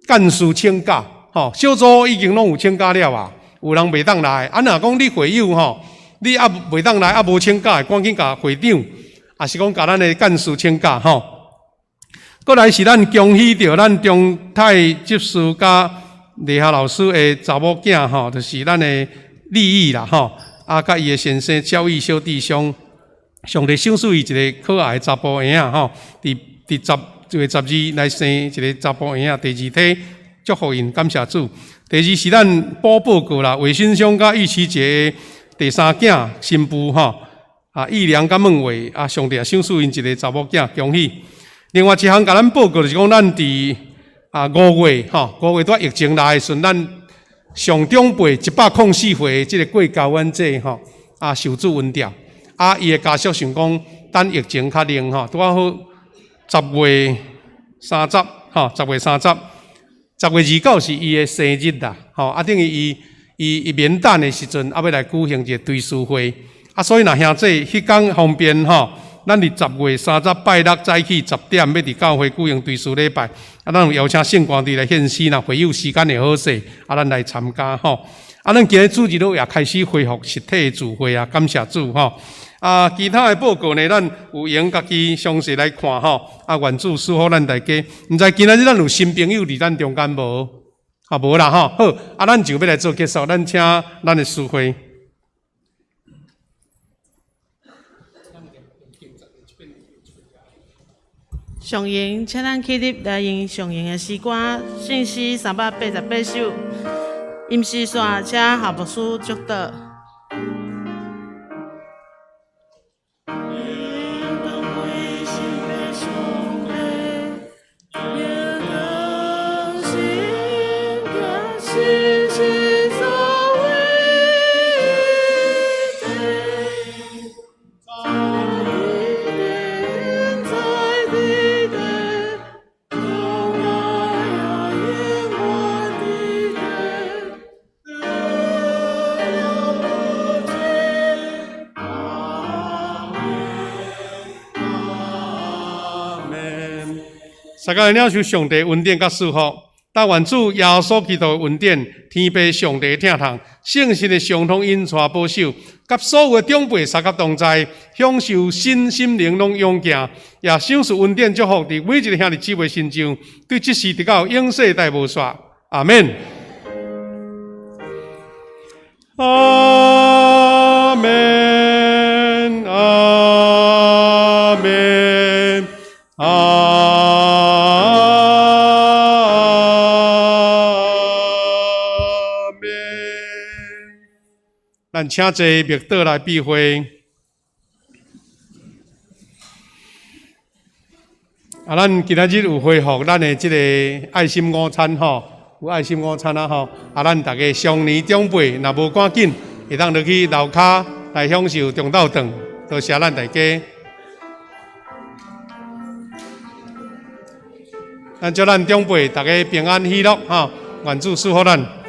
干事请假吼。小组已经拢有请假了啊，有人袂当来。啊，若讲你会友吼，你啊袂当来，啊无请假，赶紧甲会长，也是讲甲咱的干事请假吼。过来是咱恭喜着咱中泰执事甲李夏老师的查某囝吼，就是咱的利益啦吼。啊，甲伊的先生教育小弟上帝赏赐伊一个可爱的查甫婴仔吼，伫10月12来生一个查甫婴仔，第2胎祝福因，感谢主。第2是咱报告啦，卫生上甲玉琪姐的第3囝新妇吼，啊义良甲孟伟啊，上帝也赏赐因一个查某囝，恭喜。另外一项甲咱报告就是讲，咱伫5月吼，5月疫情来的时阵，咱上长辈104岁即个过高阮这吼啊受主恩调，啊伊的家属想讲，等疫情较冷吼，拄啊好10月30吼，10月30，10月29是伊的生日啦，吼啊等于伊免等的时阵，啊要来举行一个追思会，啊所以若兄弟迄天方便吼。咱伫10月30拜六早起10点，要伫教会举行追思礼拜。啊，咱有邀请圣光伫来献诗，若会有时间会好势，啊，咱来参加吼。啊，咱今日主日都也开始恢复实体的聚会啊，感谢主吼。啊，其他的报告呢，咱有闲家己详细来看吼。啊，愿主赐福咱大家。毋知今仔日咱有新朋友伫咱中间无？啊，无啦吼。好，啊，咱就要来做结束，咱请咱的师会。上映，请咱起立来用上映的诗歌，信诗388首，音诗线，请夏牧师祝祷。大家领受上帝恩典甲祝福。但愿主耶稣基督的恩典、天父上帝的疼痛、圣神的相通引带保守，甲所有的长辈三甲同在，享受身心灵拢勇健，也享受恩典祝福伫每一个兄弟姊妹身上，对这事直到永世代无煞。阿门。阿门。阿门。咱请坐密道来避讳。咱今仔日有恢复咱的这个爱心午餐吼，有爱心午餐啊吼。咱大家上年长辈若无赶紧，会当落去楼骹来享受中昼顿。多谢咱大家。咱祝咱长辈大家平安喜乐吼，愿主赐福咱。